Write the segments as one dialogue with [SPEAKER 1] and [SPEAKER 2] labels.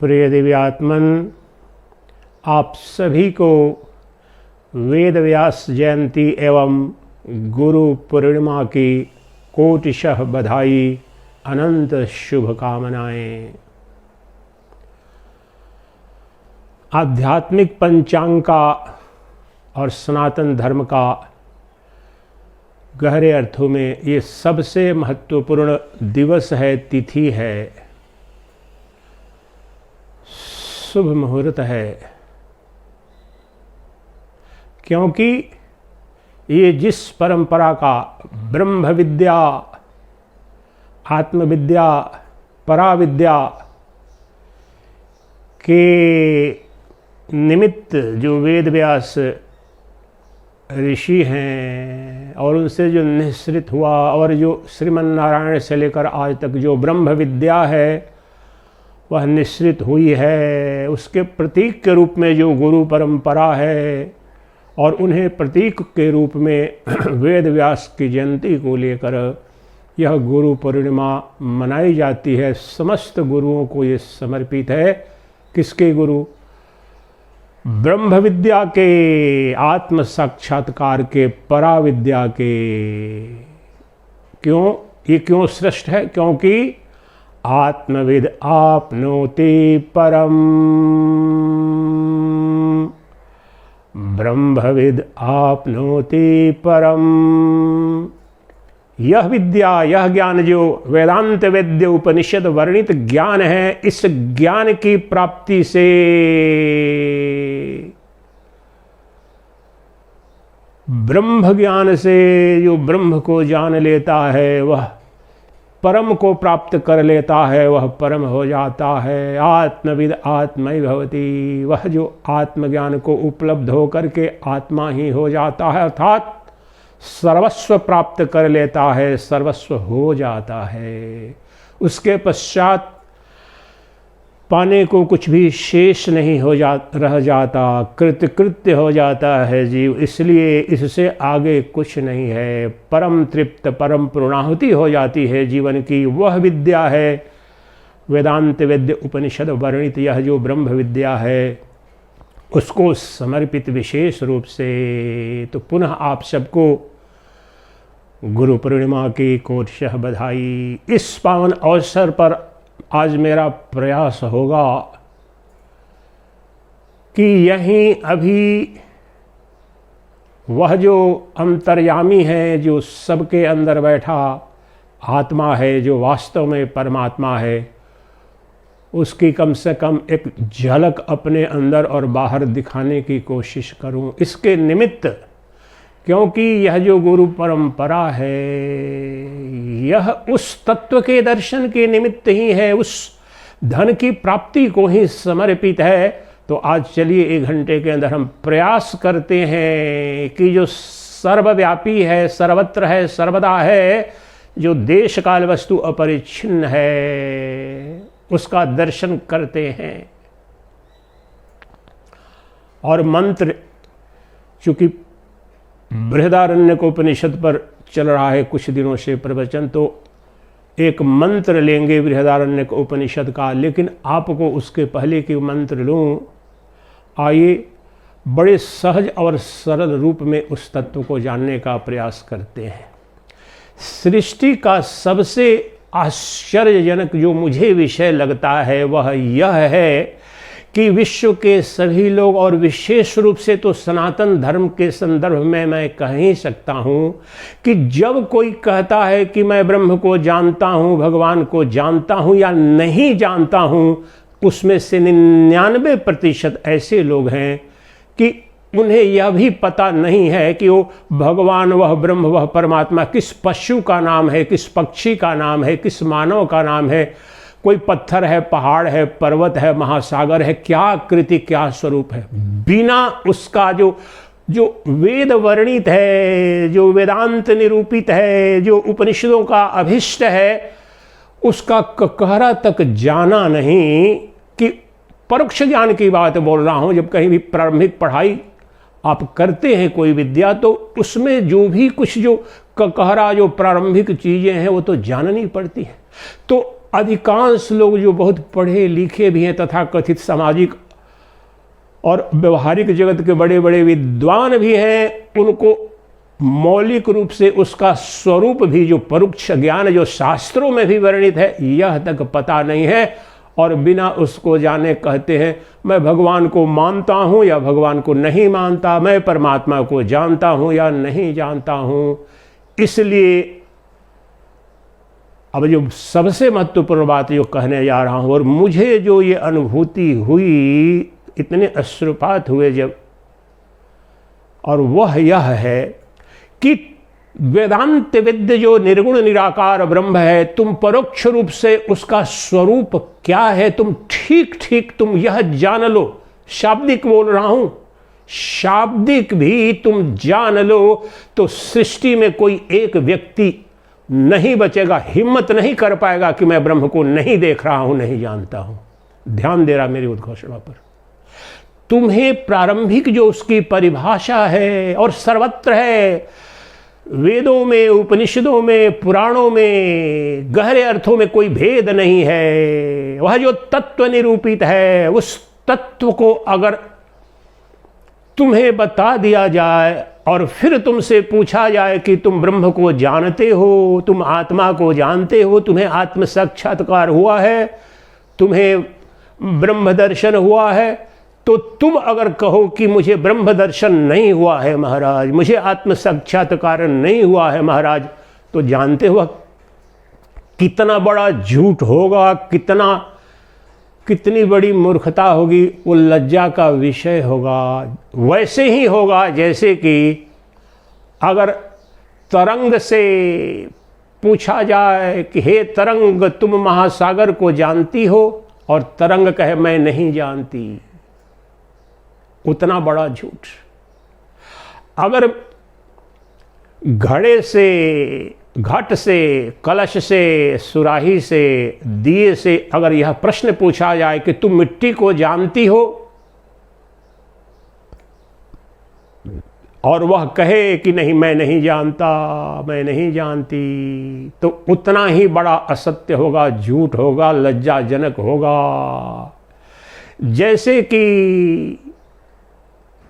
[SPEAKER 1] प्रिय दिव्यात्मन, आप सभी को वेद व्यास जयंती एवं गुरु पूर्णिमा की कोटिशः बधाई, अनंत शुभकामनाएं। आध्यात्मिक पंचांग का और सनातन धर्म का गहरे अर्थों में ये सबसे महत्वपूर्ण दिवस है, तिथि है, शुभ मुहूर्त है, क्योंकि ये जिस परंपरा का ब्रह्म विद्या, आत्मविद्या, पराविद्या के निमित्त जो वेद व्यास ऋषि हैं और उनसे जो निःसृत हुआ और जो श्रीमन नारायण से लेकर आज तक जो ब्रह्म विद्या है वह निःसृत हुई है, उसके प्रतीक के रूप में जो गुरु परंपरा है और उन्हें प्रतीक के रूप में वेद व्यास की जयंती को लेकर यह गुरु पूर्णिमा मनाई जाती है। समस्त गुरुओं को ये समर्पित है। किसके गुरु? ब्रह्म विद्या के, आत्म साक्षात्कार के, पराविद्या के। क्यों ये क्यों श्रेष्ठ है? क्योंकि आत्मविद आपनोति परम, ब्रह्मविद आपनोति परम। यह विद्या, यह ज्ञान जो वेदांत वेद्य उपनिषद वर्णित ज्ञान है, इस ज्ञान की प्राप्ति से ब्रह्म ज्ञान से जो ब्रह्म को जान लेता है वह परम को प्राप्त कर लेता है, वह परम हो जाता है। आत्मविद आत्मै भवति, वह जो आत्मज्ञान को उपलब्ध होकर के आत्मा ही हो जाता है, अर्थात सर्वस्व प्राप्त कर लेता है, सर्वस्व हो जाता है। उसके पश्चात पाने को कुछ भी शेष नहीं रह जाता, कृतकृत्य हो जाता है जीव। इसलिए इससे आगे कुछ नहीं है। परम तृप्त, परम पूर्णाहुति हो जाती है जीवन की। वह विद्या है वेदांत वेद्य उपनिषद वर्णित, यह जो ब्रह्म विद्या है उसको समर्पित विशेष रूप से। तो पुनः आप सबको गुरु पूर्णिमा की कोटिशः बधाई। इस पावन अवसर पर आज मेरा प्रयास होगा कि यहीं अभी वह जो अंतर्यामी है, जो सबके अंदर बैठा आत्मा है, जो वास्तव में परमात्मा है, उसकी कम से कम एक झलक अपने अंदर और बाहर दिखाने की कोशिश करूं। इसके निमित्त, क्योंकि यह जो गुरु परंपरा है यह उस तत्व के दर्शन के निमित्त ही है, उस धन की प्राप्ति को ही समर्पित है। तो आज चलिए 1 घंटे के अंदर हम प्रयास करते हैं कि जो सर्वव्यापी है, सर्वत्र है, सर्वदा है, जो देश काल वस्तु अपरिच्छिन्न है, उसका दर्शन करते हैं। और मंत्र, चूंकि बृहदारण्यकोपनिषद पर चल रहा है कुछ दिनों से प्रवचन, तो एक मंत्र लेंगे बृहदारण्यकोपनिषद का, लेकिन आपको उसके पहले के मंत्र लूँ। आइए बड़े सहज और सरल रूप में उस तत्व को जानने का प्रयास करते हैं। सृष्टि का सबसे आश्चर्यजनक जो मुझे विषय लगता है वह यह है कि विश्व के सभी लोग, और विशेष रूप से तो सनातन धर्म के संदर्भ में मैं कह ही सकता हूँ कि जब कोई कहता है कि मैं ब्रह्म को जानता हूँ, भगवान को जानता हूँ या नहीं जानता हूँ, उसमें से 99% ऐसे लोग हैं कि उन्हें यह भी पता नहीं है कि वो भगवान, वह ब्रह्म, वह परमात्मा किस पशु का नाम है, किस पक्षी का नाम है, किस मानव का नाम है, कोई पत्थर है, पहाड़ है, पर्वत है, महासागर है, क्या आकृति, क्या स्वरूप है। बिना उसका जो वेद वर्णित है, जो वेदांत निरूपित है, जो उपनिषदों का अभिष्ट है, उसका ककहरा तक जाना नहीं। कि परोक्ष ज्ञान की बात बोल रहा हूँ। जब कहीं भी प्रारंभिक पढ़ाई आप करते हैं कोई विद्या, तो उसमें जो भी कुछ जो ककहरा, जो प्रारंभिक चीज़ें हैं वो तो जाननी पड़ती है। तो अधिकांश लोग जो बहुत पढ़े लिखे भी हैं तथा कथित सामाजिक और व्यवहारिक जगत के बड़े बड़े विद्वान भी हैं, उनको मौलिक रूप से उसका स्वरूप भी, जो परोक्ष ज्ञान जो शास्त्रों में भी वर्णित है, यह तक पता नहीं है। और बिना उसको जाने कहते हैं मैं भगवान को मानता हूँ या भगवान को नहीं मानता, मैं परमात्मा को जानता हूँ या नहीं जानता हूँ। इसलिए अब जो सबसे महत्वपूर्ण बात जो कहने जा रहा हूँ, और मुझे जो ये अनुभूति हुई, इतने अश्रुपात हुए जब, और वह यह है कि वेदांत विद्य जो निर्गुण निराकार ब्रह्म है, तुम परोक्ष रूप से उसका स्वरूप क्या है तुम ठीक ठीक तुम यह जान लो। शाब्दिक बोल रहा हूं, शाब्दिक भी तुम जान लो तो सृष्टि में कोई एक व्यक्ति नहीं बचेगा, हिम्मत नहीं कर पाएगा कि मैं ब्रह्म को नहीं देख रहा हूं, नहीं जानता हूं। ध्यान दे रहा मेरी उद्घोषणा पर। तुम्हें प्रारंभिक जो उसकी परिभाषा है और सर्वत्र है, वेदों में, उपनिषदों में, पुराणों में गहरे अर्थों में कोई भेद नहीं है। वह जो तत्व निरूपित है, उस तत्व को अगर तुम्हें बता दिया जाए और फिर तुमसे पूछा जाए कि तुम ब्रह्म को जानते हो, तुम आत्मा को जानते हो, तुम्हें आत्म साक्षात्कार हुआ है, तुम्हें ब्रह्म दर्शन हुआ है, तो तुम अगर कहो कि मुझे ब्रह्म दर्शन नहीं हुआ है महाराज, मुझे आत्म साक्षात्कार नहीं हुआ है महाराज, तो जानते हो कितना बड़ा झूठ होगा, कितनी बड़ी मूर्खता होगी, वो लज्जा का विषय होगा। वैसे ही होगा जैसे कि अगर तरंग से पूछा जाए कि हे तरंग तुम महासागर को जानती हो, और तरंग कहे मैं नहीं जानती। उतना बड़ा झूठ। अगर घड़े से, घट से, कलश से, सुराही से, दिए से अगर यह प्रश्न पूछा जाए कि तुम मिट्टी को जानती हो, और वह कहे कि नहीं मैं नहीं जानता, मैं नहीं जानती, तो उतना ही बड़ा असत्य होगा, झूठ होगा, लज्जाजनक होगा। जैसे कि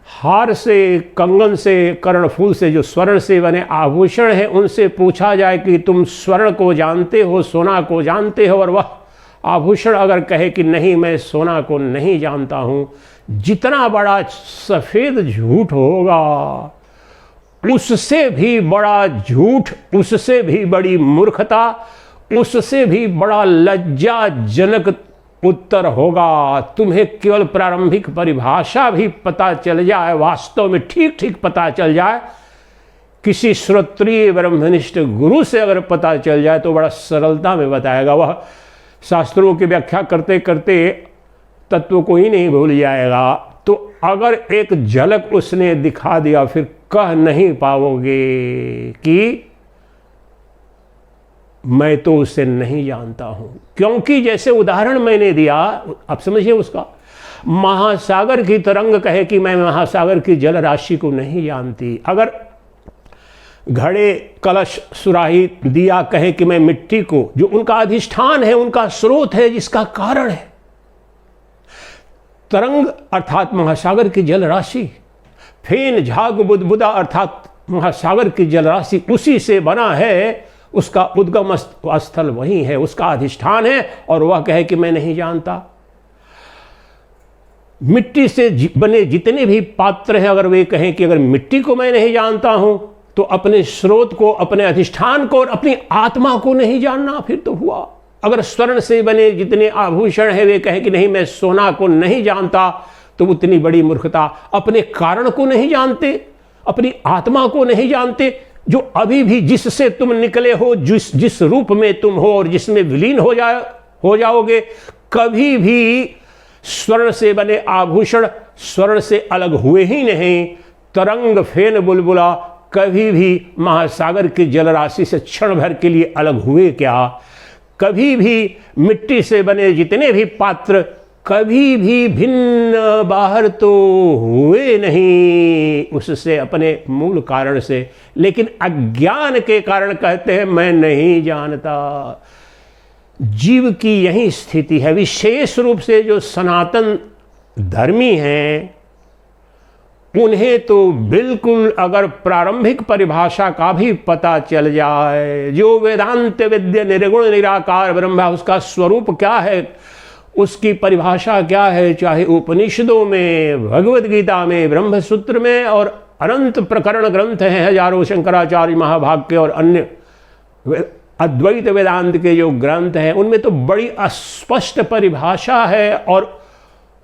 [SPEAKER 1] हार से, कंगन से, कर्णफूल से, जो स्वर्ण से बने आभूषण हैं, उनसे पूछा जाए कि तुम स्वर्ण को जानते हो, सोना को जानते हो, और वह आभूषण अगर कहे कि नहीं मैं सोना को नहीं जानता हूं, जितना बड़ा सफेद झूठ होगा, उससे भी बड़ा झूठ, उससे भी बड़ी मूर्खता, उससे भी बड़ा लज्जाजनक उत्तर होगा। तुम्हें केवल प्रारंभिक परिभाषा भी पता चल जाए, वास्तव में ठीक ठीक पता चल जाए, किसी श्रोत्रिय ब्रह्मनिष्ठ गुरु से अगर पता चल जाए तो बड़ा सरलता में बताएगा। वह शास्त्रों की व्याख्या करते करते तत्व को ही नहीं भूल जाएगा। तो अगर एक झलक उसने दिखा दिया, फिर कह नहीं पाओगे कि मैं तो उसे नहीं जानता हूं। क्योंकि जैसे उदाहरण मैंने दिया, आप समझिए उसका, महासागर की तरंग कहे कि मैं महासागर की जल राशि को नहीं जानती। अगर घड़े, कलश, सुराही, दिया कहे कि मैं मिट्टी को, जो उनका अधिष्ठान है, उनका स्रोत है, जिसका कारण है, तरंग अर्थात महासागर की जल राशि, फेन, झाग, बुदबुदा अर्थात महासागर की जल राशि उसी से बना है, उसका उद्गम स्थल वही है, उसका अधिष्ठान है, और वह कहे कि मैं नहीं जानता। मिट्टी से बने जितने भी पात्र हैं, अगर वे कहें कि अगर मिट्टी को मैं नहीं जानता हूं, तो अपने स्रोत को, अपने अधिष्ठान को और अपनी आत्मा को नहीं जानना, फिर तो हुआ। अगर स्वर्ण से बने जितने आभूषण हैं, वे कहें कि नहीं मैं सोना को नहीं जानता, तो उतनी बड़ी मूर्खता। अपने कारण को नहीं जानते, अपनी आत्मा को नहीं जानते, जो अभी भी जिससे तुम निकले हो, जिस रूप में तुम हो और जिसमें विलीन हो जाओगे, कभी भी स्वर्ण से बने आभूषण स्वर्ण से अलग हुए ही नहीं। तरंग, फेन, बुलबुला कभी भी महासागर की जलराशि से क्षण भर के लिए अलग हुए क्या? कभी भी मिट्टी से बने जितने भी पात्र कभी भी भिन्न बाहर तो हुए नहीं उससे, अपने मूल कारण से, लेकिन अज्ञान के कारण कहते हैं मैं नहीं जानता। जीव की यही स्थिति है। विशेष रूप से जो सनातन धर्मी हैं उन्हें तो बिल्कुल अगर प्रारंभिक परिभाषा का भी पता चल जाए, जो वेदांत विद्या निर्गुण निराकार ब्रह्म है उसका स्वरूप क्या है, उसकी परिभाषा क्या है, चाहे उपनिषदों में, भगवद गीता में, ब्रह्म सूत्र में और अनंत प्रकरण ग्रंथ हैं हजारों शंकराचार्य महाभाग के और अन्य अद्वैत वेदांत के जो ग्रंथ हैं उनमें तो बड़ी अस्पष्ट परिभाषा है और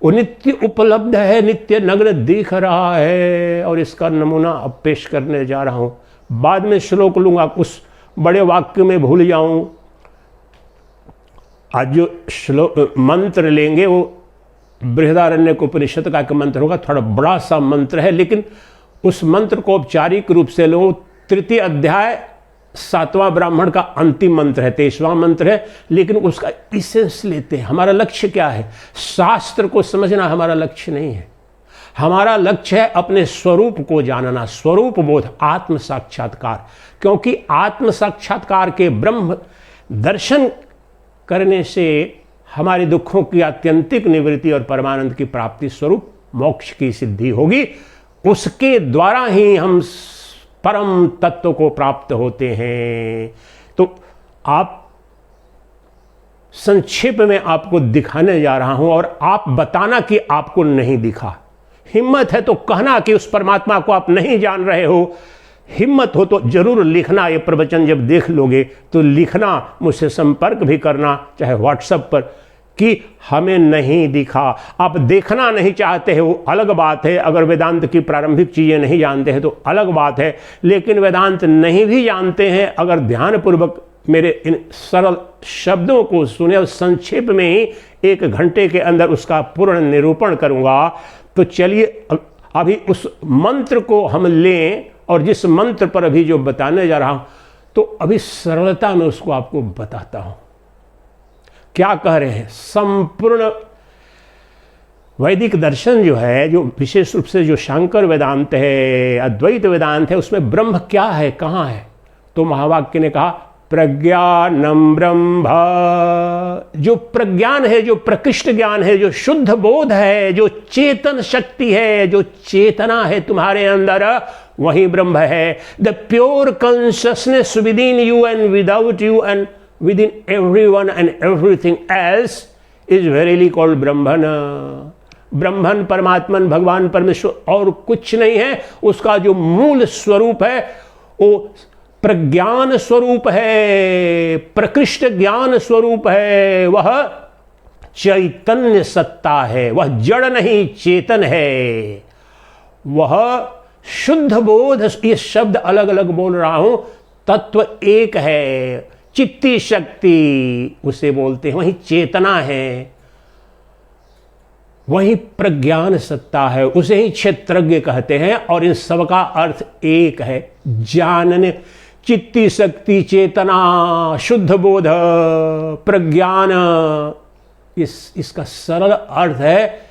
[SPEAKER 1] वो नित्य उपलब्ध है, नित्य नग्न दिख रहा है। और इसका नमूना अब पेश करने जा रहा हूं। बाद में श्लोक लूंगा, उस बड़े वाक्य में भूल जाऊं। आज जो श्लोक मंत्र लेंगे वो बृहदारण्यक उपनिषद का एक मंत्र होगा, थोड़ा बड़ा सा मंत्र है, लेकिन उस मंत्र को औपचारिक रूप से लो। तृतीय अध्याय 7वां ब्राह्मण का अंतिम मंत्र है, 23वां मंत्र है, लेकिन उसका इसेंस लेते हैं। हमारा लक्ष्य क्या है? शास्त्र को समझना हमारा लक्ष्य नहीं है। हमारा लक्ष्य है अपने स्वरूप को जानना, स्वरूप बोध, आत्म साक्षात्कार। क्योंकि आत्म साक्षात्कार के ब्रह्म दर्शन करने से हमारे दुखों की आत्यंतिक निवृत्ति और परमानंद की प्राप्ति स्वरूप मोक्ष की सिद्धि होगी। उसके द्वारा ही हम परम तत्व को प्राप्त होते हैं। तो आप संक्षेप में आपको दिखाने जा रहा हूं और आप बताना कि आपको नहीं दिखा। हिम्मत है तो कहना कि उस परमात्मा को आप नहीं जान रहे हो। हिम्मत हो तो जरूर लिखना। ये प्रवचन जब देख लोगे तो लिखना, मुझसे संपर्क भी करना, चाहे व्हाट्सएप पर, कि हमें नहीं दिखा। आप देखना नहीं चाहते हो, अलग बात है। अगर वेदांत की प्रारंभिक चीज़ें नहीं जानते हैं तो अलग बात है, लेकिन वेदांत नहीं भी जानते हैं, अगर ध्यानपूर्वक मेरे इन सरल शब्दों को सुने और संक्षेप में ही 1 घंटे के अंदर उसका पूर्ण निरूपण करूंगा। तो चलिए अभी उस मंत्र को हम लें, और जिस मंत्र पर अभी जो बताने जा रहा हूं तो अभी सरलता में उसको आपको बताता हूं। क्या कह रहे हैं? संपूर्ण वैदिक दर्शन जो है, जो विशेष रूप से जो शांकर वेदांत है, अद्वैत वेदांत है, उसमें ब्रह्म क्या है, कहाँ है? तो महावाक्य ने कहा प्रज्ञानम ब्रह्म। जो प्रज्ञान है, जो प्रकृष्ट ज्ञान है, जो शुद्ध बोध है, जो चेतन शक्ति है, जो चेतना है तुम्हारे अंदर, वही ब्रह्म है। The pure consciousness with in you and without you and within everyone and everything else is verily called ब्रह्मन। ब्रह्मन, परमात्मन, भगवान, परमेश्वर और कुछ नहीं है। उसका जो मूल स्वरूप है वो प्रज्ञान स्वरूप है, प्रकृष्ट ज्ञान स्वरूप है। वह चैतन्य सत्ता है, वह जड़ नहीं चेतन है। वह शुद्ध बोध, ये शब्द अलग अलग बोल रहा हूं, तत्व एक है। चित्ती शक्ति उसे बोलते हैं, वही चेतना है, वही प्रज्ञान सत्ता है, उसे ही क्षेत्रज्ञ कहते हैं। और इन सब का अर्थ एक है, जानने। चित्ती शक्ति, चेतना, शुद्ध बोध, प्रज्ञान, इसका सरल अर्थ है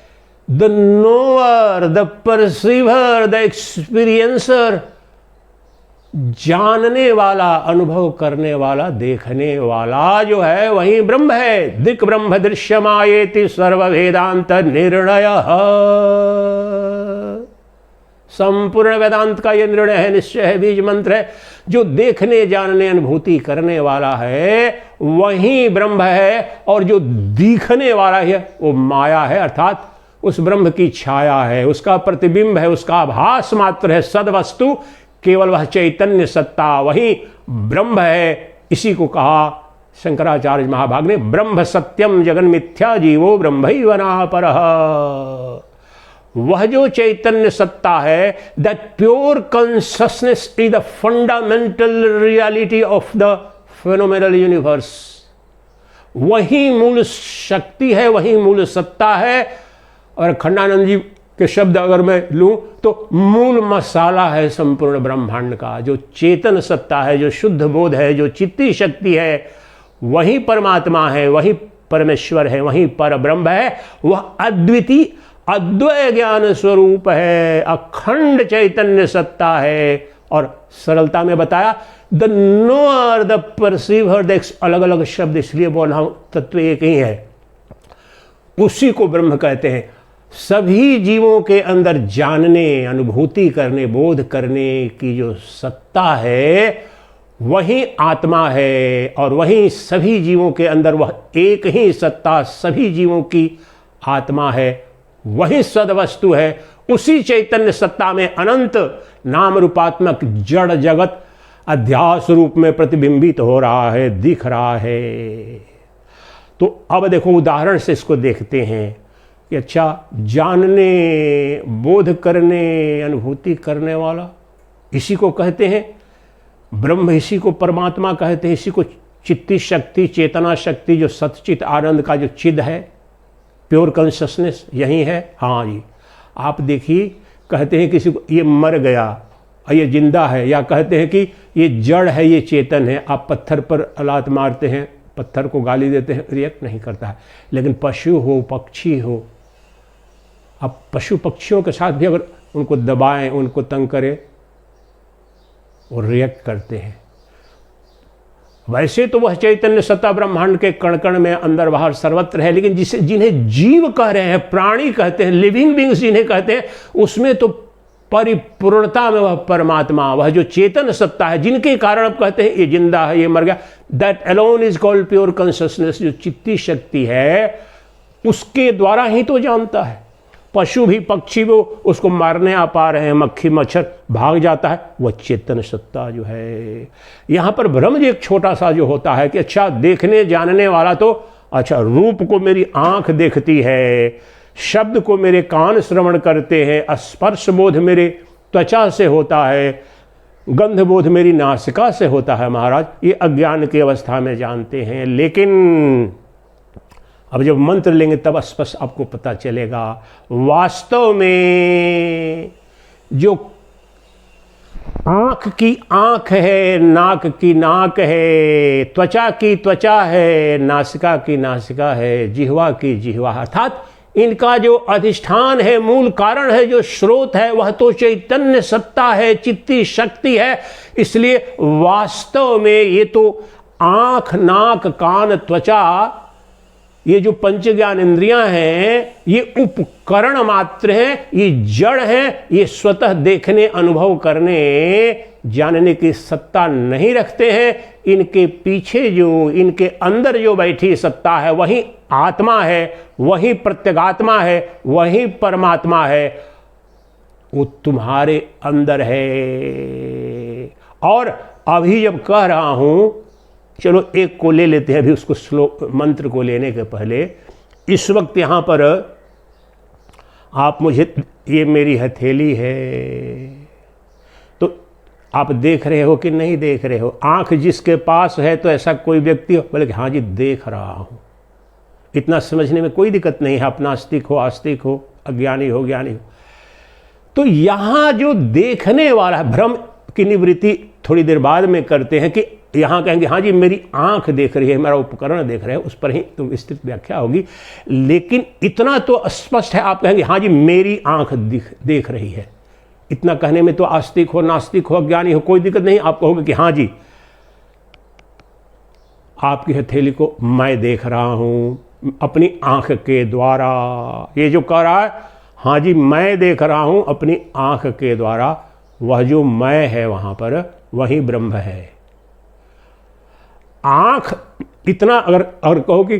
[SPEAKER 1] the knower, the perceiver, the experiencer. जानने वाला, अनुभव करने वाला, देखने वाला जो है वही ब्रह्म है। दिक् ब्रह्म दृश्यमायेति सर्ववेदांत निर्णय। संपूर्ण वेदांत का यह निर्णय है, निश्चय है, बीज मंत्र है। जो देखने, जानने, अनुभूति करने वाला है वही ब्रह्म है, और जो दिखने वाला है वो माया है, अर्थात उस ब्रह्म की छाया है, उसका प्रतिबिंब है, उसका आभास मात्र है। सद्वस्तु केवल वह चैतन्य सत्ता, वही ब्रह्म है। इसी को कहा शंकराचार्य महाभाग ने, ब्रह्म सत्यम जगन मिथ्या जीवो ब्रह्मैव नापरः। वह जो चैतन्य सत्ता है, that pure consciousness is the fundamental reality of the phenomenal universe. वही मूल शक्ति है, वही मूल सत्ता है। और खंडानंद जी के शब्द अगर मैं लूं तो मूल मसाला है संपूर्ण ब्रह्मांड का। जो चेतन सत्ता है, जो शुद्ध बोध है, जो चित्ती शक्ति है, वही परमात्मा है, वही परमेश्वर है, वही पर ब्रह्म है। वह अद्वितीय अद्वय ज्ञान स्वरूप है, अखंड चैतन्य सत्ता है। और सरलता में बताया the knower the perceiver, the अलग अलग शब्द इसलिए बोल रहा हूं, तत्व एक ही है, उसी को ब्रह्म कहते हैं। सभी जीवों के अंदर जानने, अनुभूति करने, बोध करने की जो सत्ता है वही आत्मा है, और वही सभी जीवों के अंदर वह एक ही सत्ता सभी जीवों की आत्मा है, वही सदवस्तु है। उसी चैतन्य सत्ता में अनंत नाम रूपात्मक जड़ जगत अध्यास रूप में प्रतिबिंबित हो रहा है, दिख रहा है। तो अब देखो उदाहरण से इसको देखते हैं कि अच्छा, जानने, बोध करने, अनुभूति करने वाला, इसी को कहते हैं ब्रह्म, इसी को परमात्मा कहते हैं, इसी को चित्ती शक्ति, चेतना शक्ति, जो सतचित आनंद का जो चिद है, प्योर कॉन्शसनेस यही है। हाँ जी, आप देखिए, कहते हैं किसी को ये मर गया, ये जिंदा है, या कहते हैं कि ये जड़ है, ये चेतन है। आप पत्थर पर लात मारते हैं, पत्थर को गाली देते हैं, रिएक्ट नहीं करता है। लेकिन पशु हो, पक्षी हो, आप पशु पक्षियों के साथ भी अगर उनको दबाएं, उनको तंग करें, वो रिएक्ट करते हैं। वैसे तो वह चैतन्य सत्ता ब्रह्मांड के कण कण में अंदर बाहर सर्वत्र है, लेकिन जिन्हें जीव कह रहे हैं, प्राणी कहते हैं, लिविंग बींग्स जिन्हें कहते हैं, उसमें तो परिपूर्णता में वह परमात्मा, वह जो चेतन सत्ता है, जिनके कारण आप कहते हैं ये जिंदा है, ये मर गया, that alone is called pure consciousness. जो चित्ती शक्ति है उसके द्वारा ही तो जानता है। पशु भी, पक्षी वो उसको मारने आ पा रहे हैं, मक्खी मच्छर भाग जाता है, वह चेतन सत्ता जो है। यहाँ पर भ्रम एक छोटा सा जो होता है कि अच्छा, देखने जानने वाला तो अच्छा, रूप को मेरी आंख देखती है, शब्द को मेरे कान श्रवण करते हैं, स्पर्श बोध मेरे त्वचा से होता है, गंध बोध मेरी नासिका से होता है। महाराज, ये अज्ञान की अवस्था में जानते हैं, लेकिन अब जब मंत्र लेंगे तब स्पष्ट आपको पता चलेगा वास्तव में जो आँख की आँख है, नाक की नाक है, त्वचा की त्वचा है, नासिका की नासिका है, जिह्वा की जिह्वा, अर्थात इनका जो अधिष्ठान है, मूल कारण है, जो स्रोत है, वह तो चैतन्य सत्ता है, चित्ती शक्ति है। इसलिए वास्तव में ये तो आँख, नाक, कान, त्वचा, ये जो पंच ज्ञान इंद्रियां हैं, ये उपकरण मात्र हैं, ये जड़ हैं, ये स्वतः देखने, अनुभव करने, जानने की सत्ता नहीं रखते हैं। इनके पीछे जो, इनके अंदर जो बैठी सत्ता है वही आत्मा है, वही प्रत्यगात्मा है, वही परमात्मा है, वो तुम्हारे अंदर है। और अभी जब कह रहा हूं, चलो एक को ले लेते हैं अभी, उसको श्लोक मंत्र को लेने के पहले। इस वक्त यहाँ पर आप मुझे, ये मेरी हथेली है, तो आप देख रहे हो कि नहीं देख रहे हो? आंख जिसके पास है तो ऐसा कोई व्यक्ति हो, बोले कि हाँ जी देख रहा हूँ, इतना समझने में कोई दिक्कत नहीं है। आप नास्तिक हो, आस्तिक हो, अज्ञानी हो, ज्ञानी हो, तो यहाँ जो देखने वाला है, भ्रम की निवृत्ति थोड़ी देर बाद में करते हैं कि यहाँ कहेंगे हाँ जी मेरी आंख देख रही है, मेरा उपकरण देख रहे हैं, उस पर ही तो विस्तृत व्याख्या होगी। लेकिन इतना तो स्पष्ट है, आप कहेंगे हाँ जी मेरी आंख देख रही है। इतना कहने में तो आस्तिक हो, नास्तिक हो, अज्ञानी हो, कोई दिक्कत नहीं। आप कहोगे कि हाँ जी आपकी हथेली को मैं देख रहा हूँ अपनी आंख के द्वारा। ये जो कह रहा है हाँ जी मैं देख रहा हूँ अपनी आंख के द्वारा, वह जो मैं है वहाँ पर वही ब्रह्म है। आंख, इतना अगर कहो कि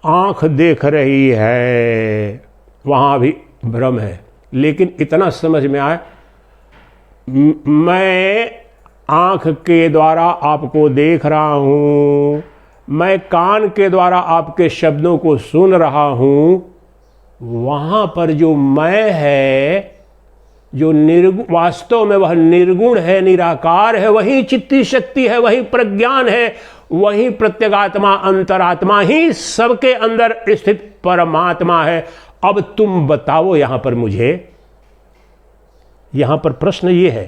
[SPEAKER 1] आंख देख रही है, वहाँ भी भ्रम है। लेकिन इतना समझ में आए, मैं आंख के द्वारा आपको देख रहा हूँ, मैं कान के द्वारा आपके शब्दों को सुन रहा हूँ, वहाँ पर जो मैं है, जो वास्तव में वह निर्गुण है, निराकार है, वही चित्ती शक्ति है, वही प्रज्ञान है, वही प्रत्यगात्मा, अंतरात्मा ही सबके अंदर स्थित परमात्मा है। अब तुम बताओ, यहां पर मुझे, यहां पर प्रश्न ये है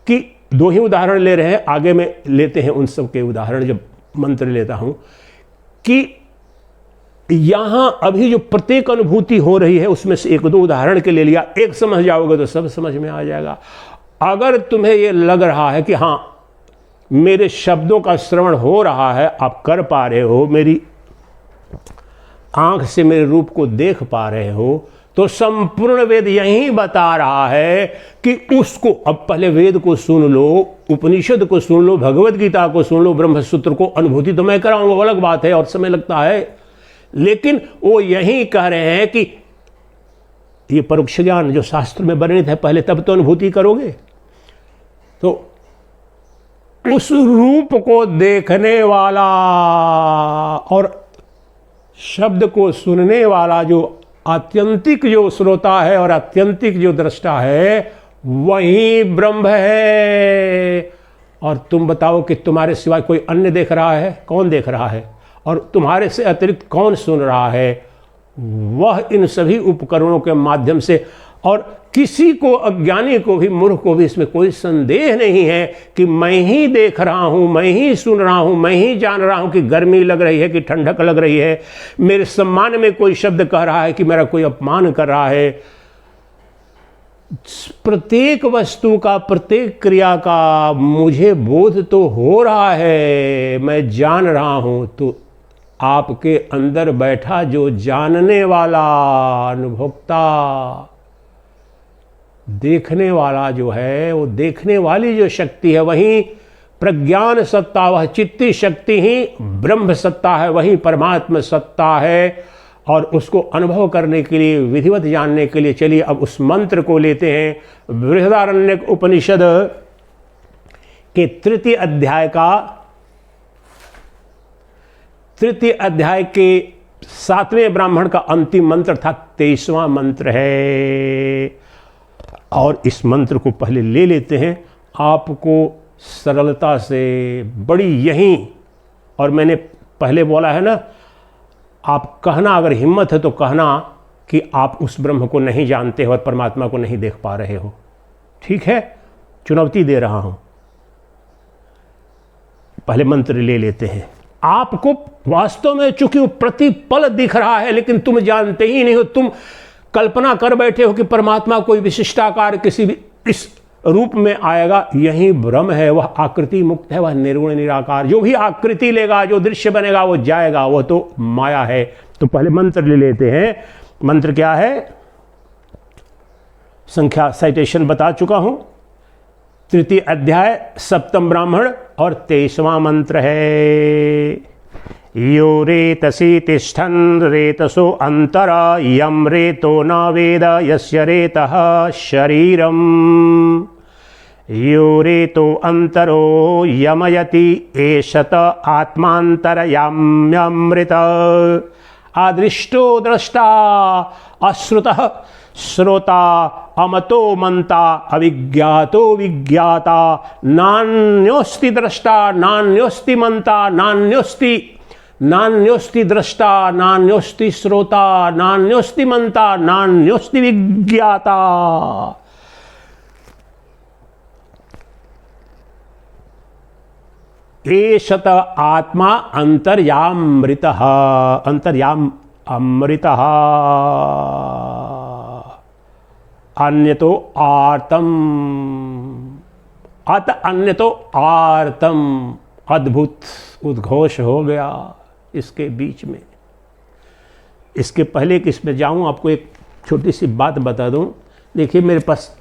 [SPEAKER 1] कि दो ही उदाहरण ले रहे हैं, आगे में लेते हैं उन सब के उदाहरण जब मंत्र लेता हूं, कि यहां अभी जो प्रत्येक अनुभूति हो रही है उसमें से एक दो उदाहरण के ले लिया, एक समझ जाओगे तो सब समझ में आ जाएगा। अगर तुम्हें ये लग रहा है कि हाँ मेरे शब्दों का श्रवण हो रहा है, आप कर पा रहे हो, मेरी आंख से मेरे रूप को देख पा रहे हो, तो संपूर्ण वेद यही बता रहा है कि उसको, अब पहले वेद को सुन लो, उपनिषद को सुन लो, भगवत गीता को सुन लो, ब्रह्मसूत्र को अनुभूति तो मैं कराऊंगा, अलग बात है और समय लगता है, लेकिन वो यही कह रहे हैं कि ये परोक्ष ज्ञान जो शास्त्र में वर्णित है, पहले तब तो अनुभूति करोगे। तो उस रूप को देखने वाला और शब्द को सुनने वाला जो आत्यंतिक जो श्रोता है और आत्यंतिक जो दृष्टा है, वही ब्रह्म है। और तुम बताओ कि तुम्हारे सिवाय कोई अन्य देख रहा है? कौन देख रहा है? और तुम्हारे से अतिरिक्त कौन सुन रहा है? वह इन सभी उपकरणों के माध्यम से, और किसी को, अज्ञानी को भी, मूर्ख को भी इसमें कोई संदेह नहीं है कि मैं ही देख रहा हूं, मैं ही सुन रहा हूं, मैं ही जान रहा हूं कि गर्मी लग रही है कि ठंडक लग रही है, मेरे सम्मान में कोई शब्द कह रहा है कि मेरा कोई अपमान कर रहा है। प्रत्येक वस्तु का, प्रत्येक क्रिया का मुझे बोध तो हो रहा है, मैं जान रहा हूं। तो आपके अंदर बैठा जो जानने वाला अनुभोक्ता, देखने वाला जो है, वो देखने वाली जो शक्ति है, वही प्रज्ञान सत्ता, वह चित्ती शक्ति ही ब्रह्म सत्ता है, वही परमात्मा सत्ता है। और उसको अनुभव करने के लिए, विधिवत जानने के लिए, चलिए अब उस मंत्र को लेते हैं। बृहदारण्यक उपनिषद के तृतीय अध्याय के 7वें ब्राह्मण का अंतिम मंत्र था, 23वां मंत्र है। और इस मंत्र को पहले ले लेते हैं, आपको सरलता से, बड़ी यही, और मैंने पहले बोला है ना, आप कहना, अगर हिम्मत है तो कहना कि आप उस ब्रह्म को नहीं जानते हो और परमात्मा को नहीं देख पा रहे हो। ठीक है, चुनौती दे रहा हूं। पहले मंत्र ले लेते हैं। आपको वास्तव में चूंकि वो प्रतिपल दिख रहा है, लेकिन तुम जानते ही नहीं हो, तुम कल्पना कर बैठे हो कि परमात्मा कोई विशिष्टाकार किसी भी इस रूप में आएगा। यही ब्रह्म है, वह आकृति मुक्त है, वह निर्गुण निराकार। जो भी आकृति लेगा, जो दृश्य बनेगा, वो जाएगा, वह तो माया है। तो पहले मंत्र ले लेते हैं। मंत्र क्या है? संख्या साइटेशन बता चुका हूं। तृतीय अध्याय 7वां ब्राह्मण और 23वां मंत्र है। यो रेतसी तिष्ठन् रेतसो अंतर यम रेतो न वेद यस्य रेतः शरीरम्। यो रेतो अंतरो यमयति एषत आत्मान्तरयाम्यमृत। अदृष्टो द्रष्टा अश्रुतः श्रोता अमतो मंता अविज्ञातो विज्ञाता। नान्योस्ति द्रष्टा नान्योस्ति मंता नान्योस्ति द्रष्टा नान्योस्ति श्रोता नान्योस्ति मंता नान्योस्ति विज्ञाता। एषत आत्मा अंतर्यामृतः। अंतर्याम अमृतः। अन्यतो आर्तम। अत अन्यतो आर्तम। अद्भुत उद्घोष हो गया इसके बीच में। इसके पहले कि इसमें जाऊं, आपको एक छोटी सी बात बता दूं। देखिए, मेरे पास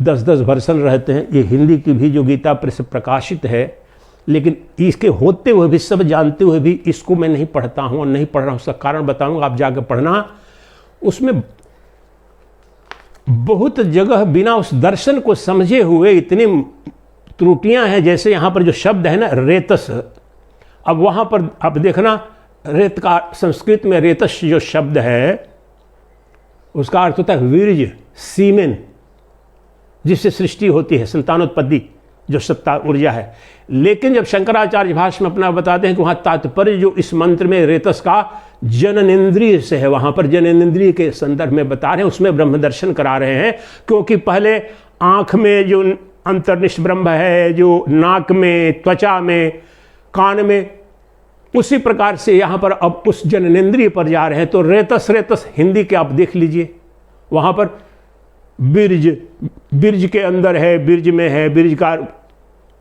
[SPEAKER 1] 10-10 वर्षन रहते हैं। ये हिंदी की भी जो गीता प्रेस प्रकाशित है, लेकिन इसके होते हुए भी, सब जानते हुए भी, इसको मैं नहीं पढ़ता हूं और नहीं पढ़ रहा हूं। उसका कारण बताऊंगा, आप जाकर पढ़ना। उसमें बहुत जगह बिना उस दर्शन को समझे हुए इतनी त्रुटियां हैं। जैसे यहां पर जो शब्द है ना, रेतस, अब वहां पर आप देखना, रेत का संस्कृत में रेतस जो शब्द है, उसका अर्थ होता है वीर्य, सीमेन, जिससे सृष्टि होती है, संतानोत्पत्ति, जो सत्ता ऊर्जा है। लेकिन जब शंकराचार्य भाष्य में अपना बताते हैं कि वहां तात्पर्य जो इस मंत्र में रेतस का जननेन्द्रिय से है, वहां पर जननेन्द्रिय के संदर्भ में बता रहे हैं, उसमें ब्रह्म दर्शन करा रहे हैं। क्योंकि पहले आंख में जो अंतर्निष्ठ ब्रह्म है, जो नाक में, त्वचा में, कान में, उसी प्रकार से यहां पर अब उस जननेन्द्रिय पर जा रहे हैं। तो रेतस, रेतस हिंदी के आप देख लीजिए, वहां पर बीर्ज, बीर्ज के अंदर है, बीर्ज में है, बीर्ज का।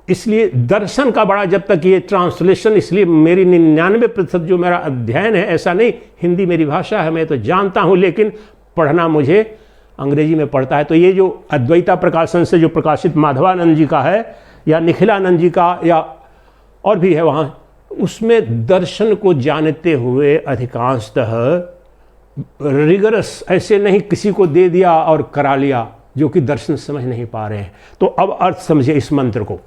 [SPEAKER 1] इसलिए दर्शन का बड़ा, जब तक ये ट्रांसलेशन, इसलिए मेरी 99% जो मेरा अध्ययन है, ऐसा नहीं, हिंदी मेरी भाषा है, मैं तो जानता हूँ, लेकिन पढ़ना मुझे अंग्रेजी में पड़ता है। तो ये जो अद्वैता प्रकाशन से जो प्रकाशित माधवानंद जी का है या निखिलानंद जी का या और भी है वहाँ, उसमें दर्शन को जानते हुए अधिकांशतः रिगरस, ऐसे नहीं किसी को दे दिया और करा लिया जो कि दर्शन समझ नहीं पा रहे हैं। तो अब अर्थ समझे इस मंत्र को।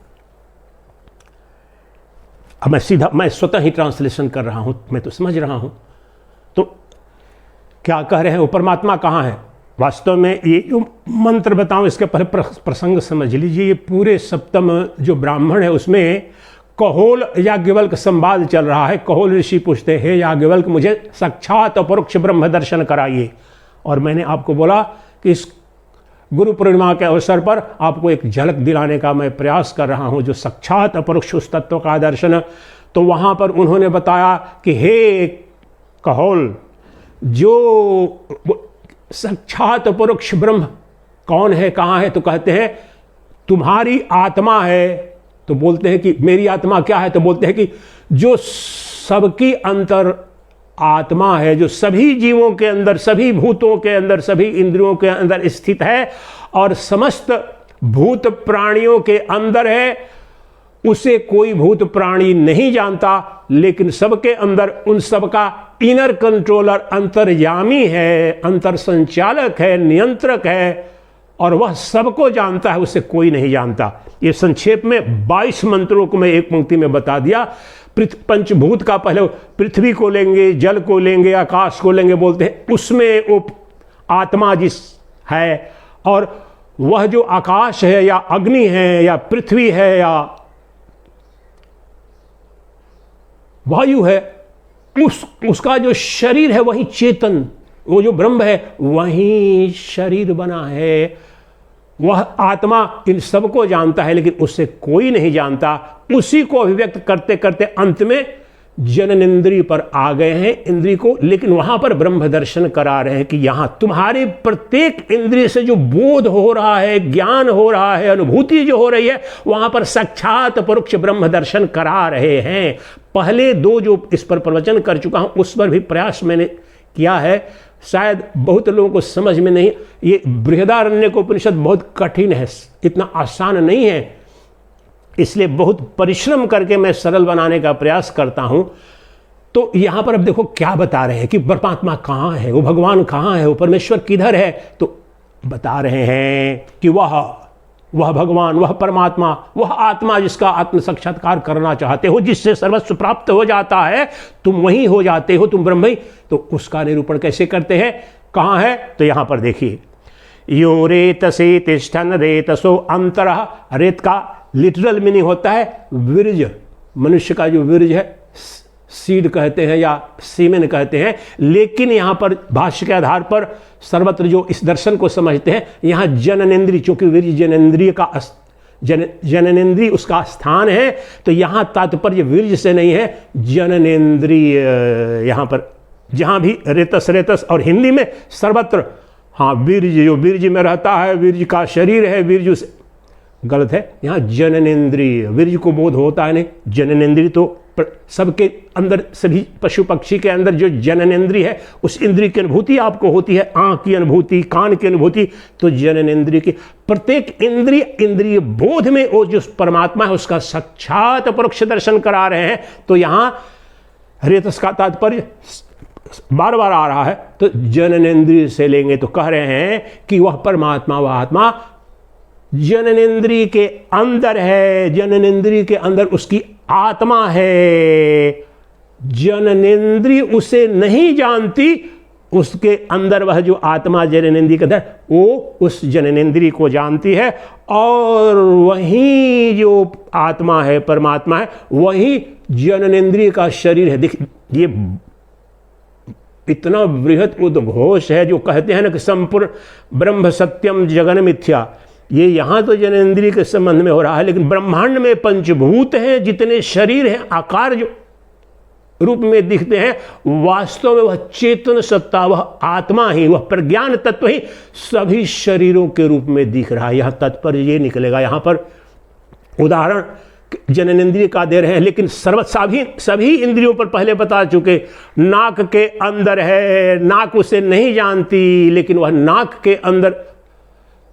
[SPEAKER 1] अब मैं स्वतः ही ट्रांसलेशन कर रहा हूं, मैं तो समझ रहा हूं। तो क्या कह रहे हैं, वो परमात्मा कहाँ है वास्तव में? ये जो मंत्र बताऊं, इसके पहले प्रसंग समझ लीजिए। ये पूरे सप्तम जो ब्राह्मण है उसमें कहोल याज्ञवल्क संवाद चल रहा है। कहोल ऋषि पूछते हैं, याज्ञवल्क मुझे साक्षात अपरोक्ष ब्रह्म दर्शन कराइए। और मैंने आपको बोला कि इस गुरु पूर्णिमा के अवसर पर आपको एक झलक दिलाने का मैं प्रयास कर रहा हूं, जो साक्षात अपरोक्ष उस तत्व का दर्शन। तो वहां पर उन्होंने बताया कि हे कहोल, जो साक्षात अपरोक्ष ब्रह्म कौन है, कहाँ है? तो कहते हैं तुम्हारी आत्मा है। तो बोलते हैं कि मेरी आत्मा क्या है? तो बोलते हैं कि जो सबकी अंतर आत्मा है, जो सभी जीवों के अंदर, सभी भूतों के अंदर, सभी इंद्रियों के अंदर स्थित है और समस्त भूत प्राणियों के अंदर है, उसे कोई भूत प्राणी नहीं जानता, लेकिन सबके अंदर उन सबका इनर कंट्रोलर अंतर्यामी है, अंतर संचालक है, नियंत्रक है, और वह सबको जानता है, उसे कोई नहीं जानता। ये संक्षेप में 22 मंत्रों को मैं एक पंक्ति में बता दिया। पंचभूत का पहले पृथ्वी को लेंगे, जल को लेंगे, आकाश को लेंगे, बोलते हैं उसमें वो आत्मा जिस है, और वह जो आकाश है या अग्नि है या पृथ्वी है या वायु है, उसका जो शरीर है वही चेतन, वो जो ब्रह्म है वही शरीर बना है। वह आत्मा इन सबको जानता है, लेकिन उससे कोई नहीं जानता। उसी को अभिव्यक्त करते करते अंत में जननेन्द्रिय पर आ गए हैं, इंद्रिय को, लेकिन वहां पर ब्रह्म दर्शन करा रहे हैं कि यहां तुम्हारे प्रत्येक इंद्रिय से जो बोध हो रहा है, ज्ञान हो रहा है, अनुभूति जो हो रही है, वहां पर साक्षात परोक्ष ब्रह्म दर्शन करा रहे हैं। पहले दो जो इस पर प्रवचन कर चुका हूं, उस पर भी प्रयास मैंने किया है, शायद बहुत लोगों को समझ में नहीं। ये बृहदारण्यकोपनिषद बहुत कठिन है, इतना आसान नहीं है, इसलिए बहुत परिश्रम करके मैं सरल बनाने का प्रयास करता हूं। तो यहां पर अब देखो क्या बता रहे हैं कि परमात्मा कहां है, वो भगवान कहां है, वो परमेश्वर किधर है। तो बता रहे हैं कि वह भगवान, वह परमात्मा, वह आत्मा जिसका आत्म साक्षात्कार करना चाहते हो, जिससे सर्वस्व प्राप्त हो जाता है, तुम वही हो जाते हो, तुम ब्रह्म ही। तो उसका निरूपण कैसे करते हैं, कहां है? तो यहां पर देखिए, यो रेतसे तिष्ठन रेतसो अंतरः। रेत का लिटरल मीनिंग होता है वीर्य, मनुष्य का जो वीर्य है, सीड कहते हैं या सीमेन कहते हैं, लेकिन यहां पर भाष्य के आधार पर सर्वत्र जो इस दर्शन को समझते हैं, यहां जननेन्द्रिय, चूंकि वीर्य जननेन्द्रिय का जननेन्द्रिय उसका स्थान है, तो यहां तात्पर्य वीर्य से नहीं है, जननेन्द्रिय। यहां पर जहां भी रेतस और हिंदी में सर्वत्र, हाँ, वीर्य जो वीर्य में रहता है, वीर्य का शरीर है, वीर्य से गलत है, यहां जननेन्द्रिय, वीर्य को बोध होता है नहीं, जननेन्द्रिय तो सबके अंदर, सभी पशु पक्षी के अंदर जो जननेन्द्रिय है, उस इंद्रिय की अनुभूति आपको होती है, आंख की अनुभूति, कान की अनुभूति, तो जननेन्द्रिय की प्रत्येक इंद्रिय बोध में वो जो परमात्मा है उसका साक्षात परोक्ष दर्शन करा रहे हैं। तो यहां रेतस का तात्पर्य बार बार आ रहा है, तो जननेन्द्रिय से लेंगे तो कह रहे हैं कि वह परमात्मा, वह आत्मा जननेन्द्रिय के अंदर है, जननेन्द्रिय के अंदर उसकी आत्मा है। जननेन्द्रिय उसे नहीं जानती, उसके अंदर वह जो आत्मा जननेन्द्रिय के अंदर, वो उस जननेन्द्रिय को जानती है, और वही जो आत्मा है, परमात्मा है, वही जननेन्द्रिय का शरीर है। देखिए, ये इतना बृहत उद्घोष है जो कहते हैं ना कि संपूर्ण ब्रह्म सत्यम जगन मिथ्या। ये यहाँ तो जननेन्द्रिय के संबंध में हो रहा है, लेकिन ब्रह्मांड में पंचभूत हैं, जितने शरीर हैं, आकार जो रूप में दिखते हैं, वास्तव में वह चेतन सत्ता, वह आत्मा ही, वह प्रज्ञान तत्व ही सभी शरीरों के रूप में दिख रहा है। यह तात्पर्य ये निकलेगा। यहां पर उदाहरण जननेंद्रिय का दे रहे हैं, लेकिन सभी इंद्रियों पर पहले बता चुके। नाक के अंदर है, नाक उसे नहीं जानती, लेकिन वह नाक के अंदर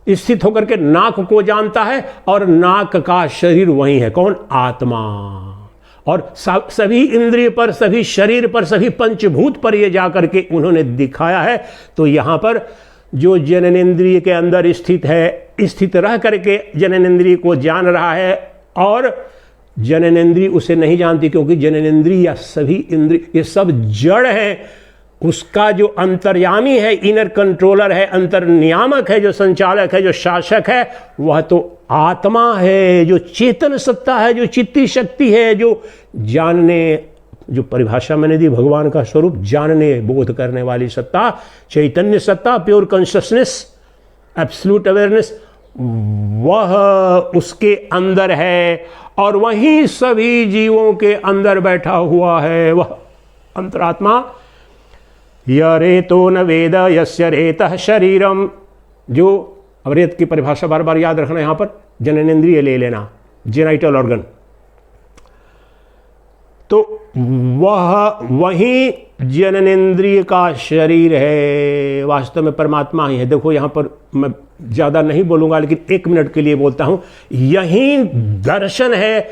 [SPEAKER 1] स्थित होकर के नाक को जानता है, और नाक का शरीर वही है। कौन? आत्मा। और सभी इंद्रिय पर, सभी शरीर पर, सभी पंचभूत पर ये जाकर के उन्होंने दिखाया है। तो यहां पर जो जननेंद्रिय के अंदर स्थित है, स्थित रह करके जननेंद्रिय को जान रहा है, और जननेंद्रिय उसे नहीं जानती, क्योंकि जननेंद्रिय या सभी इंद्रिय ये सब जड़ है। उसका जो अंतर्यामी है, इनर कंट्रोलर है, अंतर नियामक है, जो संचालक है, जो शासक है, वह तो आत्मा है, जो चेतन सत्ता है, जो चित्ती शक्ति है, जो जानने, जो परिभाषा मैंने दी भगवान का स्वरूप, जानने बोध करने वाली सत्ता, चैतन्य सत्ता, प्योर कॉन्शियसनेस, एब्सोल्यूट अवेयरनेस, वह उसके अंदर है, और वही सभी जीवों के अंदर बैठा हुआ है। वह अंतरात्मा य रेतो न वेद यस्य रेतः शरीरम, जो अब रेत की परिभाषा बार बार याद रखना, यहां पर जननेंद्रिय ले लेना, जेनाइटल ऑर्गन। तो वही जननेंद्रिय का शरीर है, वास्तव में परमात्मा ही है। देखो यहां पर मैं ज्यादा नहीं बोलूंगा, लेकिन 1 मिनट के लिए बोलता हूं। यही दर्शन है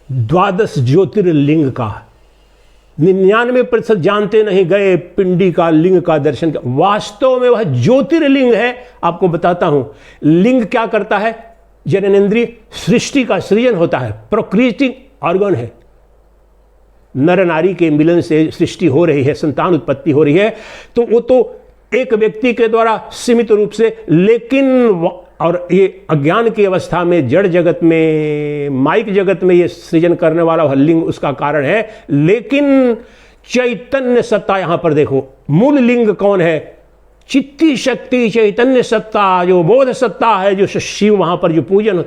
[SPEAKER 1] 12 ज्योतिर्लिंग का। 99% जानते नहीं गए पिंडी का, लिंग का दर्शन का। वास्तव में वह ज्योतिर्लिंग है। आपको बताता हूं, लिंग क्या करता है? जननेंद्रिय सृष्टि का सृजन होता है, प्रोक्रिएटिंग ऑर्गन है। नर नारी के मिलन से सृष्टि हो रही है, संतान उत्पत्ति हो रही है, तो वो तो एक व्यक्ति के द्वारा सीमित रूप से, लेकिन और ये अज्ञान की अवस्था में, जड़ जगत में, माइक जगत में ये सृजन करने वाला वह लिंग उसका कारण है। लेकिन चैतन्य सत्ता, यहां पर देखो मूल लिंग कौन है? चित्ती शक्ति, चैतन्य सत्ता, जो बोध सत्ता है, जो शिव वहां पर जो पूजन।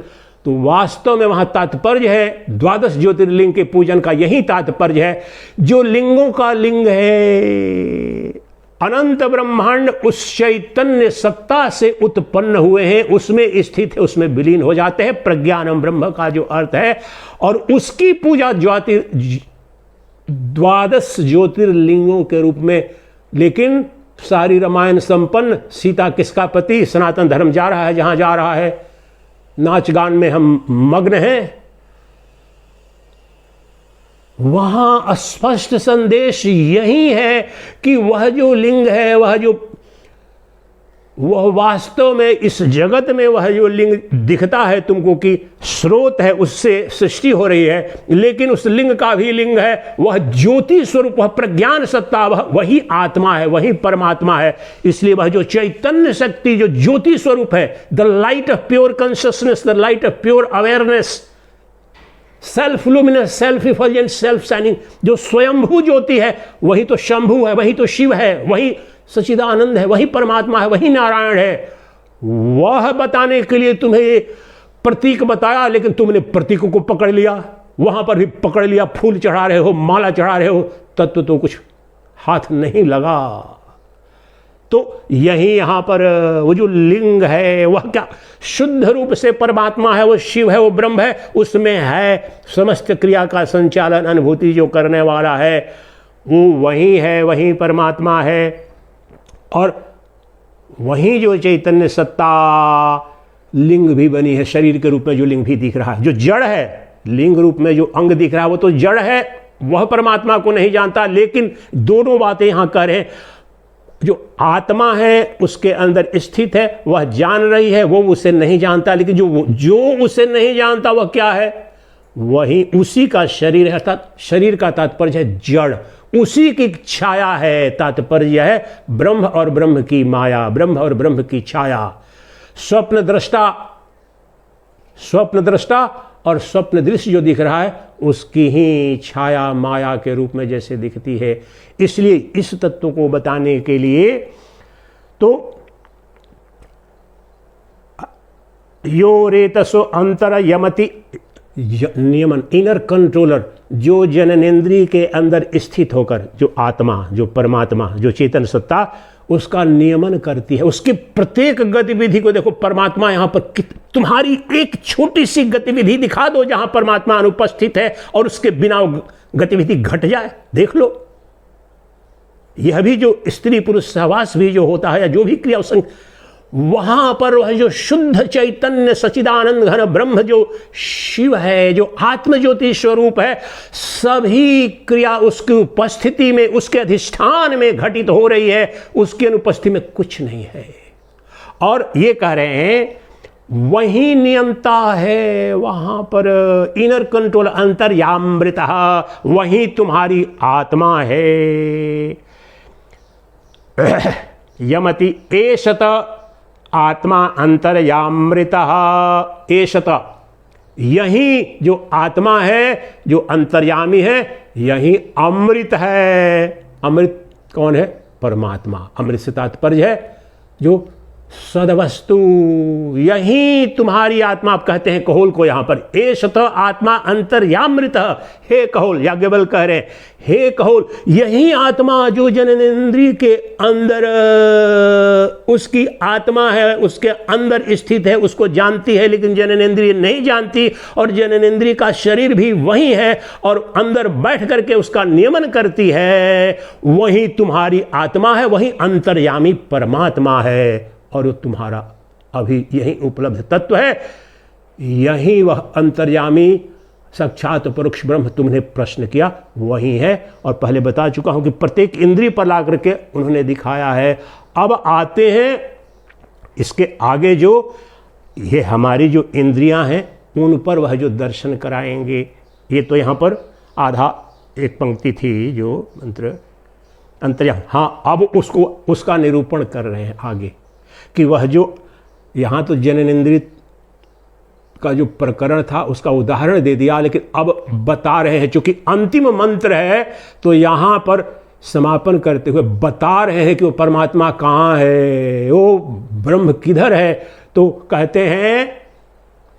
[SPEAKER 1] तो वास्तव में वहां तात्पर्य है 12 ज्योतिर्लिंग के पूजन का, यही तात्पर्य है। जो लिंगों का लिंग है, अनंत ब्रह्मांड उस चैतन्य सत्ता से उत्पन्न हुए हैं, उसमें स्थित है, उसमें विलीन हो जाते हैं। प्रज्ञानम ब्रह्म का जो अर्थ है, और उसकी पूजा 12 ज्योतिर्लिंगों के रूप में। लेकिन सारी रामायण संपन्न, सीता किसका पति, सनातन धर्म जा रहा है जहां जा रहा है, नाच गान में हम मग्न हैं। वहां स्पष्ट संदेश यही है कि वह जो लिंग है, वह वास्तव में इस जगत में वह जो लिंग दिखता है तुमको कि स्रोत है, उससे सृष्टि हो रही है, लेकिन उस लिंग का भी लिंग है, वह ज्योति स्वरूप, वह प्रज्ञान सत्ता, वही आत्मा है, वही परमात्मा है। इसलिए वह जो चैतन्य शक्ति, जो ज्योति स्वरूप है, the light of pure consciousness, the light of pure awareness, self luminous, self effulgent, self shining, जो स्वयंभू ज्योति है, वही तो शंभू है, वही तो शिव है, वही सच्चिदानंद है, वही परमात्मा है, वही नारायण है। वह बताने के लिए तुम्हें प्रतीक बताया, लेकिन तुमने प्रतीकों को पकड़ लिया, वहां पर भी पकड़ लिया, फूल चढ़ा रहे हो, माला चढ़ा रहे हो, तत्व तो कुछ हाथ नहीं लगा। तो यही यहां पर वो जो लिंग है, वह क्या शुद्ध रूप से परमात्मा है, वो शिव है, वो ब्रह्म है, उसमें है समस्त क्रिया का संचालन, अनुभूति जो करने वाला है, वो वही है, वही परमात्मा है। और वही जो चैतन्य सत्ता लिंग भी बनी है, शरीर के रूप में जो लिंग भी दिख रहा है, जो जड़ है, लिंग रूप में जो अंग दिख रहा है, वो तो जड़ है, वह परमात्मा को नहीं जानता। लेकिन दोनों बातें यहां कर रहे हैं। जो आत्मा है उसके अंदर स्थित है, वह जान रही है, वो उसे नहीं जानता। लेकिन जो उसे नहीं जानता वह क्या है? वही उसी का शरीर है। अर्थात शरीर का तात्पर्य है जड़, उसी की छाया है। तात्पर्य है ब्रह्म और ब्रह्म की माया, ब्रह्म और ब्रह्म की छाया। स्वप्न दृष्टा और स्वप्न दृश्य जो दिख रहा है, उसकी ही छाया माया के रूप में जैसे दिखती है। इसलिए इस तत्व को बताने के लिए तो यो रेतसो अंतर यमति नियमन, इनर कंट्रोलर, जो जननेंद्रिय के अंदर स्थित होकर जो आत्मा, जो परमात्मा, जो चेतन सत्ता उसका नियमन करती है। उसकी प्रत्येक गतिविधि को देखो, परमात्मा यहां पर तुम्हारी एक छोटी सी गतिविधि दिखा दो जहां परमात्मा अनुपस्थित है और उसके बिना गतिविधि घट जाए, देख लो। यह भी जो स्त्री पुरुष सहवास भी जो होता है या जो भी क्रिया वहां पर वह जो शुद्ध चैतन्य सचिदानंद घन ब्रह्म जो शिव है, जो आत्म ज्योति स्वरूप है, सभी क्रिया उसकी उपस्थिति में, उसके अधिष्ठान में घटित हो रही है, उसकी अनुपस्थिति में कुछ नहीं है। और ये कह रहे हैं वही नियंता है, वहां पर इनर कंट्रोल, अंतर्यामृत, वही तुम्हारी आत्मा है। यमति एषत आत्मा अंतर्यामृतः, एषत, यही जो आत्मा है, जो अंतर्यामी है, यही अमृत है। अमृत कौन है? परमात्मा। अमृत से तात्पर्य है जो सदवस्तु, यही तुम्हारी आत्मा। आप कहते हैं कहोल को यहां पर, एषत आत्मा अंतर्यामृत। हे कहोल, याज्ञवल्क्य कह रहे हैं, हे कहोल, यही आत्मा जो जननेंद्रिय के अंदर उसकी आत्मा है, उसके अंदर स्थित है, उसको जानती है, लेकिन जननेंद्रिय नहीं जानती, और जननेंद्रिय का शरीर भी वही है और अंदर बैठ करके उसका नियमन करती है, वही तुम्हारी आत्मा है, वही अंतर्यामी परमात्मा है। और वो तुम्हारा अभी यही उपलब्ध तत्व है, यही वह अंतर्यामी साक्षात परोक्ष ब्रह्म तुमने प्रश्न किया वही है। और पहले बता चुका हूं कि प्रत्येक इंद्रिय पर ला करके उन्होंने दिखाया है। अब आते हैं इसके आगे, जो ये हमारी जो इंद्रियां हैं उन पर वह जो दर्शन कराएंगे। ये तो यहाँ पर आधा एक पंक्ति थी जो मंत्र अंतर्यामी, हाँ, अब उसको उसका निरूपण कर रहे हैं आगे कि वह जो यहाँ तो जननेंद्रिय का जो प्रकरण था उसका उदाहरण दे दिया, लेकिन अब बता रहे हैं, चूंकि अंतिम मंत्र है तो यहाँ पर समापन करते हुए बता रहे हैं कि वो परमात्मा कहाँ है, वो ब्रह्म किधर है। तो कहते हैं,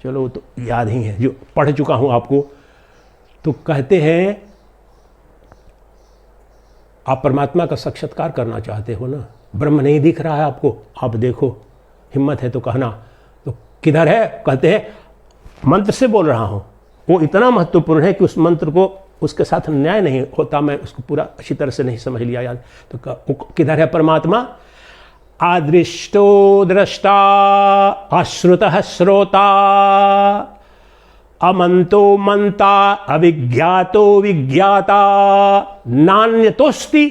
[SPEAKER 1] चलो तो याद ही है, जो पढ़ चुका हूँ आपको, तो कहते हैं आप परमात्मा का साक्षात्कार करना चाहते हो ना, ब्रह्म नहीं दिख रहा है आपको, आप देखो, हिम्मत है तो कहना। तो किधर है? कहते हैं मंत्र से बोल रहा हूं, वो इतना महत्वपूर्ण है कि उस मंत्र को उसके साथ न्याय नहीं होता, मैं उसको पूरा अच्छी तरह से नहीं समझ लिया याद। तो किधर है परमात्मा? आदृष्टो दृष्टा, अश्रुतः श्रोता, अमंतो मंता, अविज्ञातो विज्ञाता, नान्यतोस्ति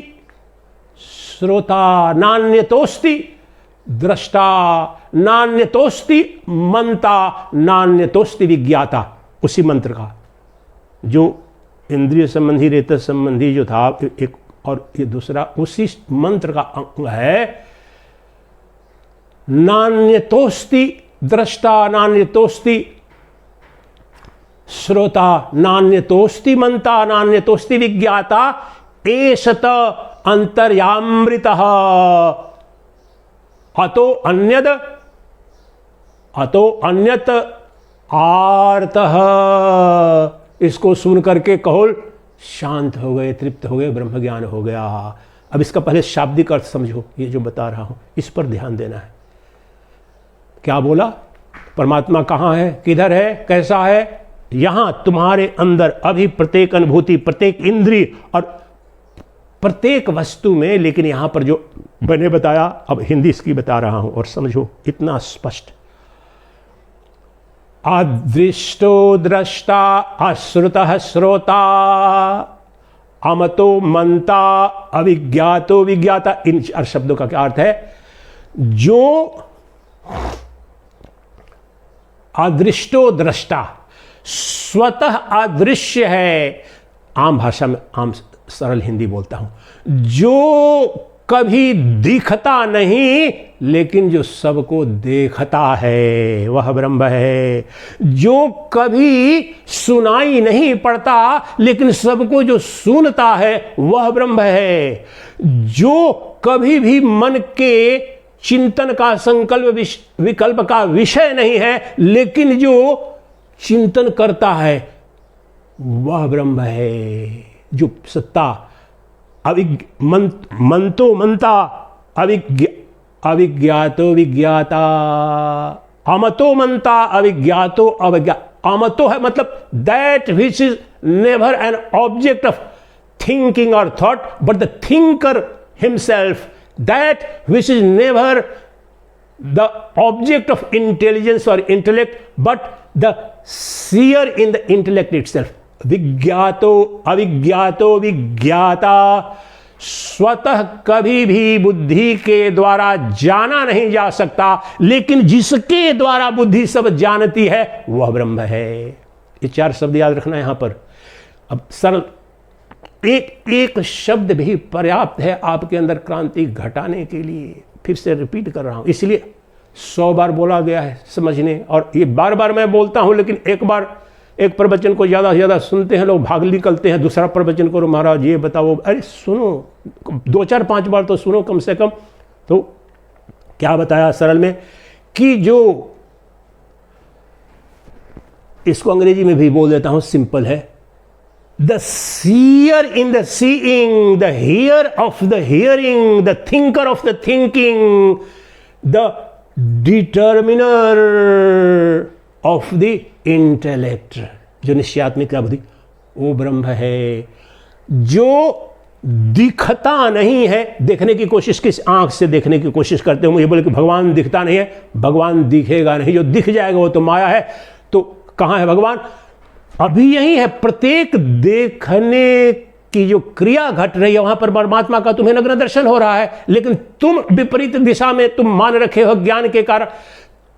[SPEAKER 1] श्रोता, नान्यतोस्ति दृष्टा, नान्यतोस्ति मंता, नान्यतोस्ति विज्ञाता। उसी मंत्र का जो इंद्रिय संबंधी, रेत संबंधी जो था एक, और ये दूसरा उसी मंत्र का अंग है। नान्यतोस्ति दृष्टा, नान्यतोस्ति श्रोता, नान्यतोस्ति मंता, नान्यतोस्ति विज्ञाता, एषत अंतर्यामृतः, अतो अन्यद, अतो अन्यत आर्तः। इसको सुन करके कहोल शांत हो गए, तृप्त हो गए, ब्रह्म ज्ञान हो गया। अब इसका पहले शाब्दिक अर्थ समझो, ये जो बता रहा हूं इस पर ध्यान देना है। क्या बोला? परमात्मा कहाँ है, किधर है, कैसा है? यहां तुम्हारे अंदर अभी प्रत्येक अनुभूति, प्रत्येक इंद्रिय और प्रत्येक वस्तु में। लेकिन यहां पर जो मैंने बताया, अब हिंदी इसकी बता रहा हूं और समझो, इतना स्पष्ट। अदृष्टो दृष्टा, अश्रुतः श्रोता, अमतो मंता, अविज्ञातो विज्ञाता। इन चार शब्दों का क्या अर्थ है? जो अदृष्टो दृष्टा, स्वतः अदृश्य है, आम भाषा में, आम सरल हिंदी बोलता हूं, जो कभी दिखता नहीं लेकिन जो सबको देखता है वह ब्रह्म है। जो कभी सुनाई नहीं पड़ता लेकिन सबको जो सुनता है वह ब्रह्म है। जो कभी भी मन के चिंतन का, संकल्प विकल्प का विषय नहीं है, लेकिन जो चिंतन करता है वह ब्रह्म है। जो सत्ता मंतो मंता अविज्ञातो विज्ञाता, अमतो मंता अविज्ञातो अविज्ञा। अमतो है मतलब that which is never an object of thinking और thought but the thinker himself, that which is never the object of intelligence और intellect but the seer in the intellect itself. विज्ञातो अविज्ञातो विज्ञाता, स्वतः कभी भी बुद्धि के द्वारा जाना नहीं जा सकता, लेकिन जिसके द्वारा बुद्धि सब जानती है वह ब्रह्म है। ये 4 शब्द याद रखना यहां पर। अब सरल एक एक शब्द भी पर्याप्त है आपके अंदर क्रांति घटाने के लिए। फिर से रिपीट कर रहा हूं, इसलिए 100 बार बोला गया है समझने, और ये बार बार मैं बोलता हूं, लेकिन एक बार एक प्रवचन को ज़्यादा से ज़्यादा सुनते हैं लोग, भाग निकलते हैं, दूसरा प्रवचन करो महाराज ये बताओ। अरे सुनो, 2 4 5 बार तो सुनो कम से कम। तो क्या बताया सरल में कि जो इसको अंग्रेजी में भी बोल देता हूं, सिंपल है, the seer in the seeing, the hear of the hearing, the thinker of the thinking, the determiner of the intellect, जो निश्चयात्मिक बुद्धि, वो ब्रह्म है। जो दिखता नहीं है, देखने की कोशिश, किस आंख से देखने की कोशिश करते हो, मुझे बोले कि भगवान दिखता नहीं है, भगवान दिखेगा नहीं, जो दिख जाएगा वो तो माया है। तो कहां है भगवान? अभी यही है। प्रत्येक देखने की जो क्रिया घट रही है वहां पर परमात्मा का तुम्हें नग्न दर्शन हो रहा है, लेकिन तुम विपरीत दिशा में तुम मान रखे हो ज्ञान के कारण,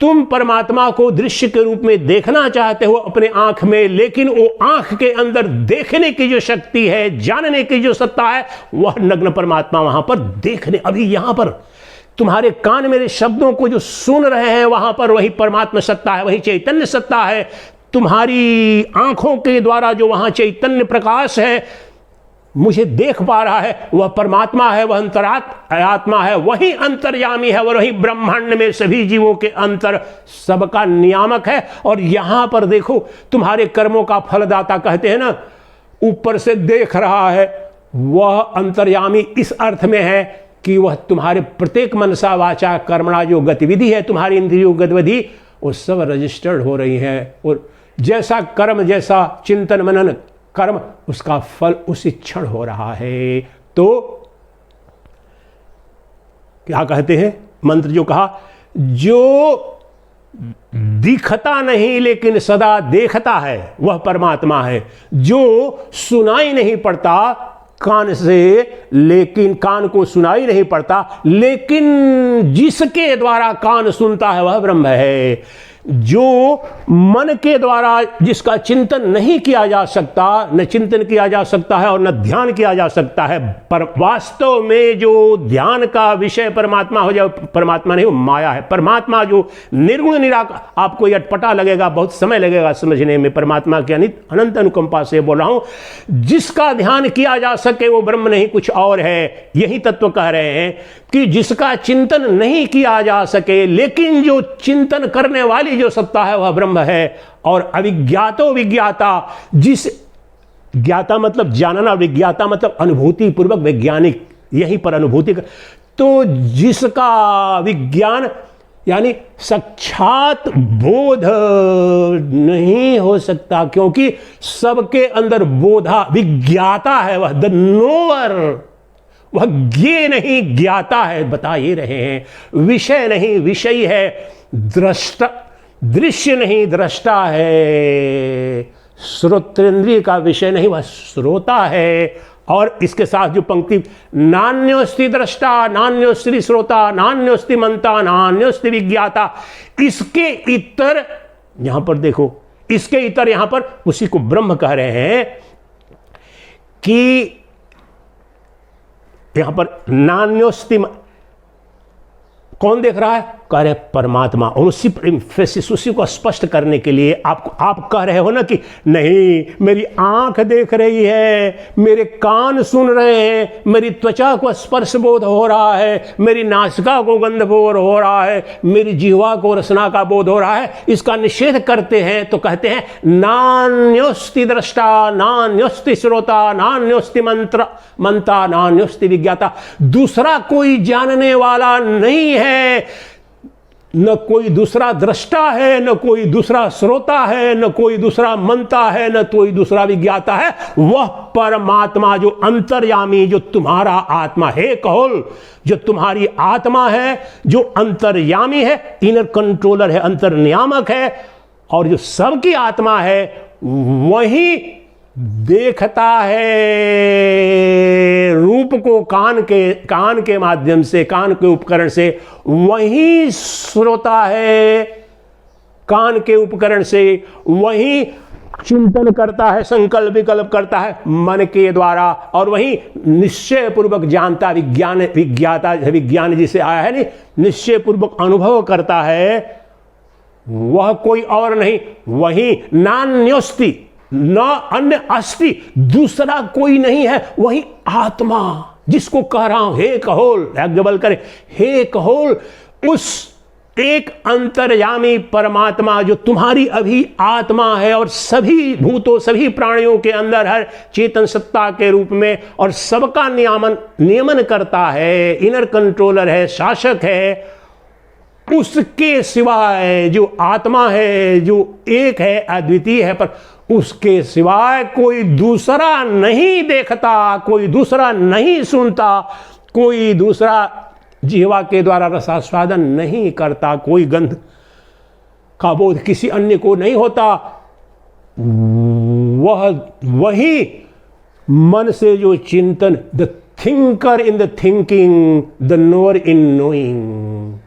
[SPEAKER 1] तुम परमात्मा को दृश्य के रूप में देखना चाहते हो अपने आंख में, लेकिन वो आंख के अंदर देखने की जो शक्ति है, जानने की जो सत्ता है, वह नग्न परमात्मा वहां पर देखने। अभी यहां पर तुम्हारे कान मेरे शब्दों को जो सुन रहे हैं, वहां पर वही परमात्मा सत्ता है, वही चैतन्य सत्ता है। तुम्हारी आंखों के द्वारा जो वहां चैतन्य प्रकाश है, मुझे देख पा रहा है, वह परमात्मा है, वह अंतरात्मा है, वही अंतर्यामी है, वही ब्रह्मांड में सभी जीवों के अंतर सबका नियामक है। और यहां पर देखो, तुम्हारे कर्मों का फलदाता कहते हैं ना, ऊपर से देख रहा है, वह अंतर्यामी इस अर्थ में है कि वह तुम्हारे प्रत्येक मनसा वाचा कर्मणा जो गतिविधि है, तुम्हारी इंद्रियों गतिविधि, वो सब रजिस्टर्ड हो रही है। और जैसा कर्म, जैसा चिंतन मनन कर्म, उसका फल उसी क्षण हो रहा है। तो क्या कहते हैं मंत्र जो कहा, जो दिखता नहीं लेकिन सदा देखता है वह परमात्मा है। जो सुनाई नहीं पड़ता कान से, लेकिन कान को सुनाई नहीं पड़ता, लेकिन जिसके द्वारा कान सुनता है वह ब्रह्म है। जो मन के द्वारा जिसका चिंतन नहीं किया जा सकता, न चिंतन किया जा सकता है और न ध्यान किया जा सकता है, पर वास्तव में जो ध्यान का विषय परमात्मा हो जाए, परमात्मा नहीं, वो माया है। परमात्मा जो निर्गुण निराकार, आपको यह अटपटा लगेगा, बहुत समय लगेगा समझने में, परमात्मा की अनंत अनुकंपा से बोल रहा हूं, जिसका ध्यान किया जा सके वो ब्रह्म नहीं कुछ और है। यही तत्व कह रहे हैं कि जिसका चिंतन नहीं किया जा सके, लेकिन जो चिंतन करने वाली जो सत्ता है वह ब्रह्म है। और अविज्ञातो विज्ञाता, जिस ज्ञाता मतलब जानना, विज्ञाता मतलब अनुभूति पूर्वक वैज्ञानिक, यहीं पर अनुभूति का, तो जिसका विज्ञान यानी साक्षात बोध नहीं हो सकता, क्योंकि सबके अंदर बोधा विज्ञाता है, वह द नोअर, वह ज्ञे नहीं ज्ञाता है। बता ये रहे हैं, विषय नहीं विषयी है, दृष्टा दृश्य नहीं दृष्टा है, श्रोतेंद्रिय का विषय नहीं वह श्रोता है। और इसके साथ जो पंक्ति, नान्योस्ति दृष्टा नान्योस्ति श्रोता नान्योस्ति मंता नान्योस्ति विज्ञाता, इसके इतर, यहां पर देखो, इसके इतर यहां पर उसी को ब्रह्म कह रहे हैं कि यहां पर नान्योस्ति, कौन देख रहा है? कह रहे परमात्मा, और उसी को स्पष्ट करने के लिए आप कह रहे हो ना कि नहीं, मेरी आंख देख रही है, मेरे कान सुन रहे हैं, मेरी त्वचा को स्पर्श बोध हो रहा है, मेरी नासिका को गंध बोध हो रहा है, मेरी जिह्वा को रसना का बोध हो रहा है, इसका निषेध करते हैं तो कहते हैं नान्योस्ति दृष्टा, नान्योस्ति श्रोता, नान्योस्ति मंता, नान्योस्ति विज्ञाता। दूसरा कोई जानने वाला नहीं है, न कोई दूसरा दृष्टा है, न कोई दूसरा श्रोता है, न कोई दूसरा मंता है, न कोई दूसरा विज्ञाता है। वह परमात्मा जो अंतर्यामी, जो तुम्हारा आत्मा है, कहोल, जो तुम्हारी आत्मा है, जो अंतर्यामी है, इनर कंट्रोलर है, अंतर्नियामक है, और जो सबकी आत्मा है, वही देखता है रूप को कान के माध्यम से, कान के उपकरण से, वही श्रोता है कान के उपकरण से, वही चिंतन करता है, संकल्प विकल्प करता है मन के द्वारा, और वही निश्चय पूर्वक जानता, विज्ञान जिसे आया है नहीं, निश्चय पूर्वक अनुभव करता है, वह कोई और नहीं, वही नान्योस्ति, न अन्य अस्ति, दूसरा कोई नहीं है, वही आत्मा जिसको कह रहा हूं हे कहोल, याज्ञवल्क्य करे हे कहोल, उस एक अंतर्यामी परमात्मा जो तुम्हारी अभी आत्मा है और सभी भूतों, सभी प्राणियों के अंदर हर चेतन सत्ता के रूप में, और सबका नियमन करता है, इनर कंट्रोलर है, शासक है, उसके सिवाय जो आत्मा है, जो एक है, अद्वितीय है, पर उसके सिवाय कोई दूसरा नहीं देखता, कोई दूसरा नहीं सुनता, कोई दूसरा जिह्वा के द्वारा रसास्वादन नहीं करता, कोई गंध का बोध किसी अन्य को नहीं होता। वही मन से जो चिंतन, the thinker in the thinking, the knower in knowing,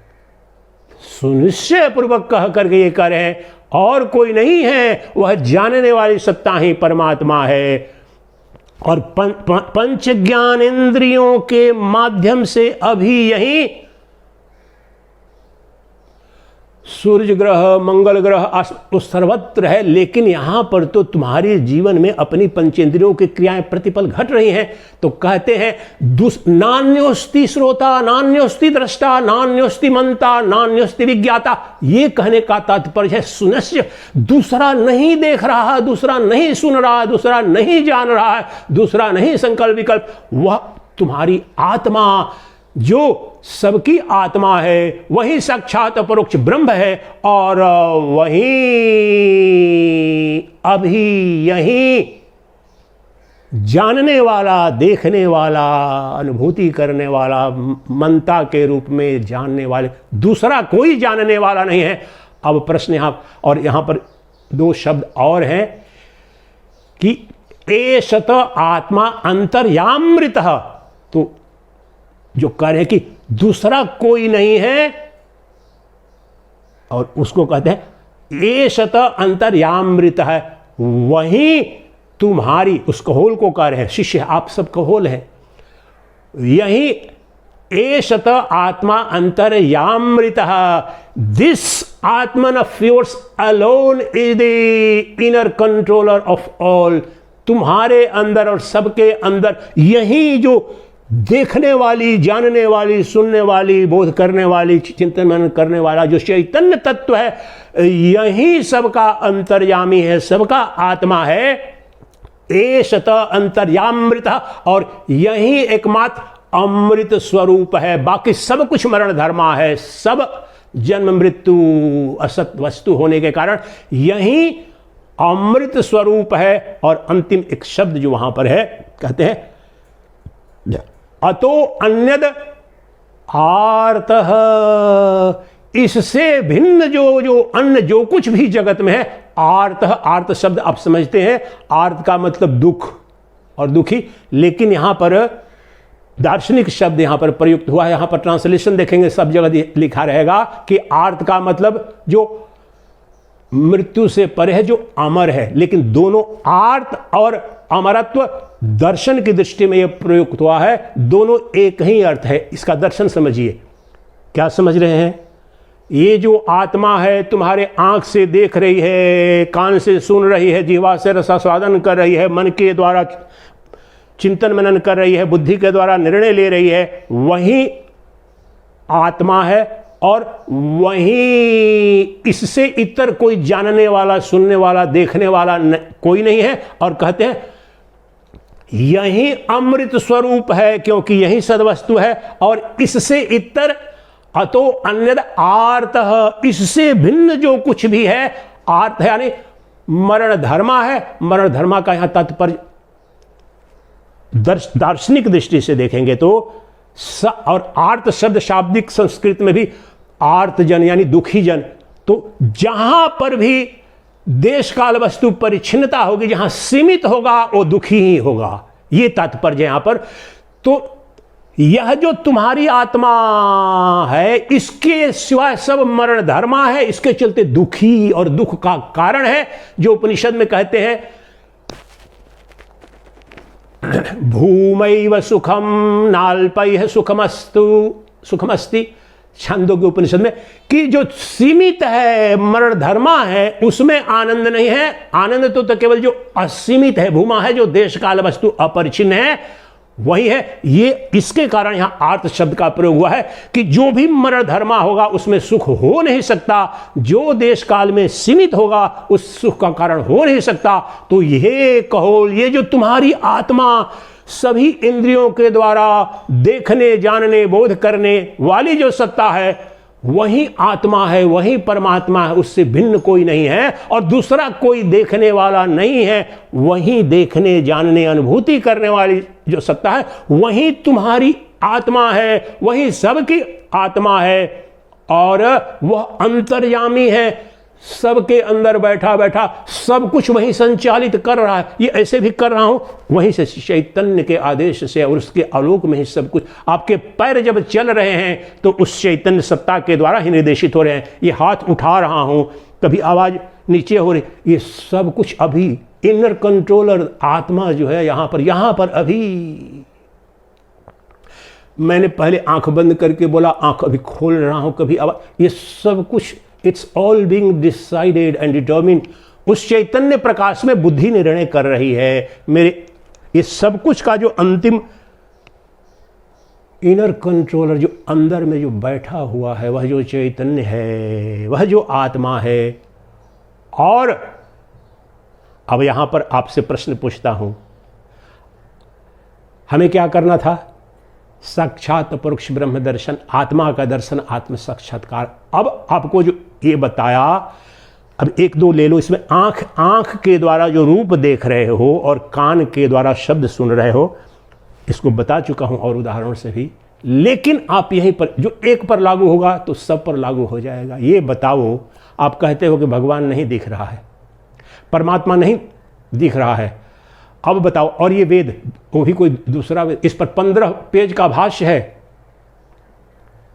[SPEAKER 1] सुनिश्चय पूर्वक कह करके ये कह रहे हैं और कोई नहीं है, वह जानने वाली सत्ता ही परमात्मा है। और पंच ज्ञान इंद्रियों के माध्यम से अभी यही सूर्य ग्रह, मंगल ग्रह तो सर्वत्र है, लेकिन यहां पर तो तुम्हारे जीवन में अपनी पंचेंद्रियों की क्रियाएं प्रतिपल घट रही हैं। तो कहते हैं नान्योस्ति श्रोता, नान्योस्ति दृष्टा, नान्योस्ति मंता, नान्योस्ति विज्ञाता। ये कहने का तात्पर्य है सुनिश्चय, दूसरा नहीं देख रहा, दूसरा नहीं सुन रहा, दूसरा नहीं जान रहा है, दूसरा नहीं संकल्प विकल्प, वह तुम्हारी आत्मा जो सबकी आत्मा है, वही साक्षात अपरोक्ष ब्रह्म है, और वही अभी यही जानने वाला, देखने वाला, अनुभूति करने वाला, मनता के रूप में जानने वाले, दूसरा कोई जानने वाला नहीं है। अब प्रश्न यहां, और यहां पर दो शब्द और हैं कि एषत आत्मा अंतर्यामृत, तो जो कह रहे हैं कि दूसरा कोई नहीं है, और उसको कहते हैं एषत अंतर्यामृत है, वही तुम्हारी, उस कहोल को कह रहे हैं, शिष्य आप सब कहोल हैं, यही एषत आत्मा अंतर्यामृत, this Atman of yours alone is the inner controller of all. तुम्हारे अंदर और सबके अंदर यही जो देखने वाली, जानने वाली, सुनने वाली, बोध करने वाली, चिंतन मनन करने वाला जो चैतन्य तत्व है, यही सबका अंतर्यामी है, सबका आत्मा है। एषत अंतर्यामृत, और यही एकमात्र अमृत स्वरूप है। बाकी सब कुछ मरण धर्मा है, सब जन्म मृत्यु असत वस्तु होने के कारण यही अमृत स्वरूप है। और अंतिम एक शब्द जो वहां पर है, कहते हैं अतो अन्यद आर्तः, इससे भिन्न जो अन्य जो कुछ भी जगत में है, आर्तः, आर्त शब्द आप समझते हैं, आर्त का मतलब दुख और दुखी, लेकिन यहां पर दार्शनिक शब्द यहां पर प्रयुक्त हुआ है। यहां पर ट्रांसलेशन देखेंगे सब जगह लिखा रहेगा कि आर्त का मतलब जो मृत्यु से परे है, जो अमर है, लेकिन दोनों आर्त और अमरत्व दर्शन की दृष्टि में यह प्रयुक्त हुआ है, दोनों एक ही अर्थ है। इसका दर्शन समझिए, क्या समझ रहे हैं? ये जो आत्मा है तुम्हारे आंख से देख रही है, कान से सुन रही है, जीवा से रसास्वादन कर रही है, मन के द्वारा चिंतन मनन कर रही है, बुद्धि के द्वारा निर्णय ले रही है, वही आत्मा है। और वही, इससे इतर कोई जानने वाला, सुनने वाला, देखने वाला कोई नहीं है। और कहते हैं यही अमृत स्वरूप है, क्योंकि यही सद्वस्तु है। और इससे इतर अतो अन्यद आर्त, इससे भिन्न जो कुछ भी है आर्त है, यानी मरण धर्मा है। मरण धर्मा का यहां तात्पर्य दार्शनिक दृष्टि से देखेंगे तो और आर्त शब्द शाब्दिक संस्कृत में भी आर्त जन यानी दुखी जन। तो जहां पर भी देश काल वस्तु परिच्छिन्नता होगी, जहां सीमित होगा वो दुखी ही होगा, ये तात्पर्य यहां पर। तो यह जो तुम्हारी आत्मा है, इसके सिवाय सब मरण धर्मा है, इसके चलते दुखी और दुख का कारण है। जो उपनिषद में कहते हैं भूमैव सुखम नाल्पैः सुखमस्ति, छांदोग्य उपनिषद में, कि जो सीमित है, मरण धर्मा है, उसमें आनंद नहीं है। आनंद तो केवल जो असीमित है, भूमा है, जो देश काल वस्तु अपरिच्छिन्न है, वही है। ये इसके कारण यहां आर्त शब्द का प्रयोग हुआ है कि जो भी मरण धर्मा होगा उसमें सुख हो नहीं सकता, जो देश काल में सीमित होगा उस सुख का कारण हो नहीं सकता। तो यह कहो, ये जो तुम्हारी आत्मा सभी इंद्रियों के द्वारा देखने, जानने, बोध करने वाली जो सत्ता है, वही आत्मा है, वही परमात्मा है, उससे भिन्न कोई नहीं है और दूसरा कोई देखने वाला नहीं है। वही देखने, जानने, अनुभूति करने वाली जो सत्ता है, वही तुम्हारी आत्मा है, वही सबकी आत्मा है। और वह अंतर्यामी है, सबके अंदर बैठा बैठा सब कुछ वही संचालित कर रहा है। ये ऐसे भी कर रहा हूं, वहीं से चैतन्य के आदेश से और उसके आलोक में ही सब कुछ। आपके पैर जब चल रहे हैं तो उस चैतन्य सत्ता के द्वारा ही निर्देशित हो रहे हैं। ये हाथ उठा रहा हूं, कभी आवाज नीचे हो रही, ये सब कुछ अभी इनर कंट्रोलर आत्मा जो है यहां पर अभी। मैंने पहले आंख बंद करके बोला, आंख अभी खोल रहा हूं, कभी आवाज, ये सब कुछ it's all being decided and determined. उस चैतन्य प्रकाश में बुद्धि निर्णय कर रही है। मेरे ये सब कुछ का जो अंतिम इनर कंट्रोलर जो अंदर में जो बैठा हुआ है, वह जो चैतन्य है, वह जो आत्मा है। और अब यहां पर आपसे प्रश्न पूछता हूं, हमें क्या करना था? साक्षात परोक्ष ब्रह्म दर्शन, आत्मा का दर्शन, आत्म साक्षात्कार। अब आपको जो ये बताया, अब एक दो ले लो इसमें। आंख के द्वारा जो रूप देख रहे हो और कान के द्वारा शब्द सुन रहे हो, इसको बता चुका हूं और उदाहरणों से भी। लेकिन आप यहीं पर जो एक पर लागू होगा तो सब पर लागू हो जाएगा। ये बताओ, आप कहते हो कि भगवान नहीं दिख रहा है, परमात्मा नहीं दिख रहा है। अब बताओ, और ये वेद, वो भी कोई दूसरा वेद, इस पर 15 पेज का भाष्य है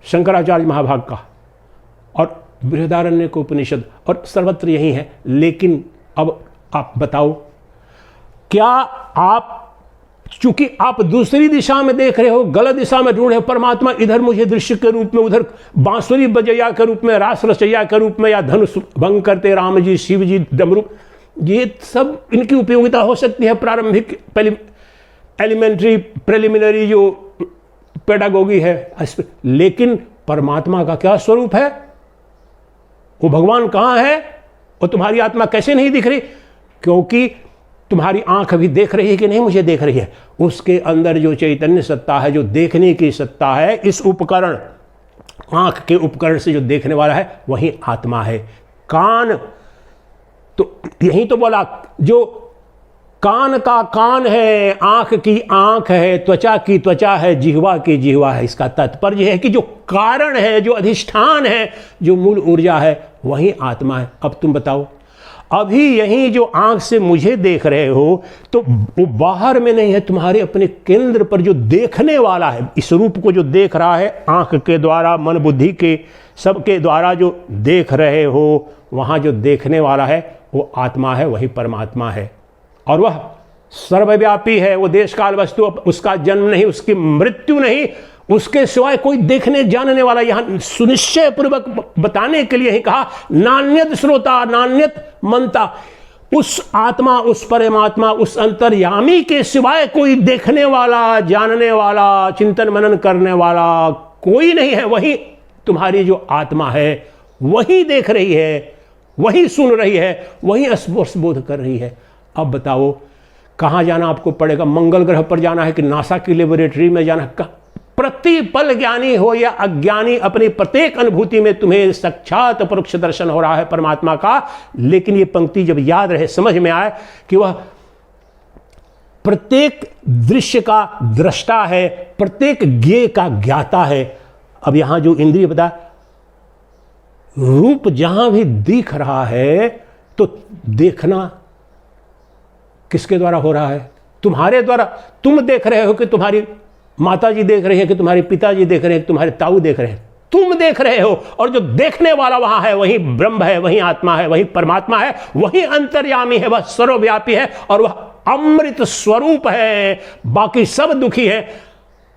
[SPEAKER 1] शंकराचार्य महाभाग का, और बृहदारण्यक उपनिषद, और सर्वत्र यही है। लेकिन अब आप बताओ, क्या आप, चूंकि आप दूसरी दिशा में देख रहे हो, गलत दिशा में ढूंढ रहे हो परमात्मा, इधर मुझे दृश्य के रूप में, उधर बांसुरी बजैया के रूप में, रास रचैया के रूप में, या धनुष भंग करते राम जी, शिव जी, डमरू, ये सब इनकी उपयोगिता हो सकती है प्रारंभिक एलिमेंट्री प्रिलिमिनरी जो पेडागोगी है। लेकिन परमात्मा का क्या स्वरूप है? वो भगवान कहां है? और तुम्हारी आत्मा कैसे नहीं दिख रही? क्योंकि तुम्हारी आंख अभी देख रही है कि नहीं मुझे देख रही है। उसके अंदर जो चैतन्य सत्ता है, जो देखने की सत्ता है, इस उपकरण, आंख के उपकरण से जो देखने वाला है, वही आत्मा है। कान, तो यही तो बोला, जो कान का कान है, आंख की आंख है, त्वचा की त्वचा है, जिह्वा की जिह्वा है। इसका तात्पर्य है कि जो कारण है, जो अधिष्ठान है, जो मूल ऊर्जा है, वही आत्मा है। अब तुम बताओ, अभी यही जो आंख से मुझे देख रहे हो, तो वो बाहर में नहीं है, तुम्हारे अपने केंद्र पर जो देखने वाला है, इस रूप को जो देख रहा है, आंख के द्वारा, मन बुद्धि के सबके द्वारा जो देख रहे हो, वहां जो देखने वाला है वो आत्मा है, वही परमात्मा है। और वह सर्वव्यापी है, वो देश काल वस्तु, उसका जन्म नहीं, उसकी मृत्यु नहीं, उसके सिवाय कोई देखने जानने वाला, यहां सुनिश्चय पूर्वक बताने के लिए ही कहा नान्यत श्रोता नान्यत मनता। उस आत्मा, उस परमात्मा, उस अंतर्यामी के सिवाय कोई देखने वाला, जानने वाला, चिंतन मनन करने वाला कोई नहीं है। वही तुम्हारी जो आत्मा है वही देख रही है, वही सुन रही है, वही स्पर्श बोध कर रही है। अब बताओ कहां जाना आपको पड़ेगा? मंगल ग्रह पर जाना है कि नासा की लेबोरेटरी में जाना है? प्रतिपल ज्ञानी हो या अज्ञानी, अपनी प्रत्येक अनुभूति में तुम्हें साक्षात परोक्ष दर्शन हो रहा है परमात्मा का। लेकिन ये पंक्ति जब याद रहे, समझ में आए कि वह प्रत्येक दृश्य का दृष्टा है, प्रत्येक ज्ञेय का ज्ञाता है। अब यहां जो इंद्रिय बता, रूप जहां भी दिख रहा है तो देखना किसके द्वारा हो रहा है? तुम्हारे द्वारा। तुम देख रहे हो कि तुम्हारी माता जी देख रही है, कि तुम्हारे पिताजी देख रहे हैं, कि तुम्हारे ताऊ देख रहे हैं? तुम देख रहे हो। और जो देखने वाला वहां है वही ब्रह्म है, वही आत्मा है, वही परमात्मा है, वही अंतर्यामी है, वह सर्वव्यापी है और वह अमृत स्वरूप है। बाकी सब दुखी है,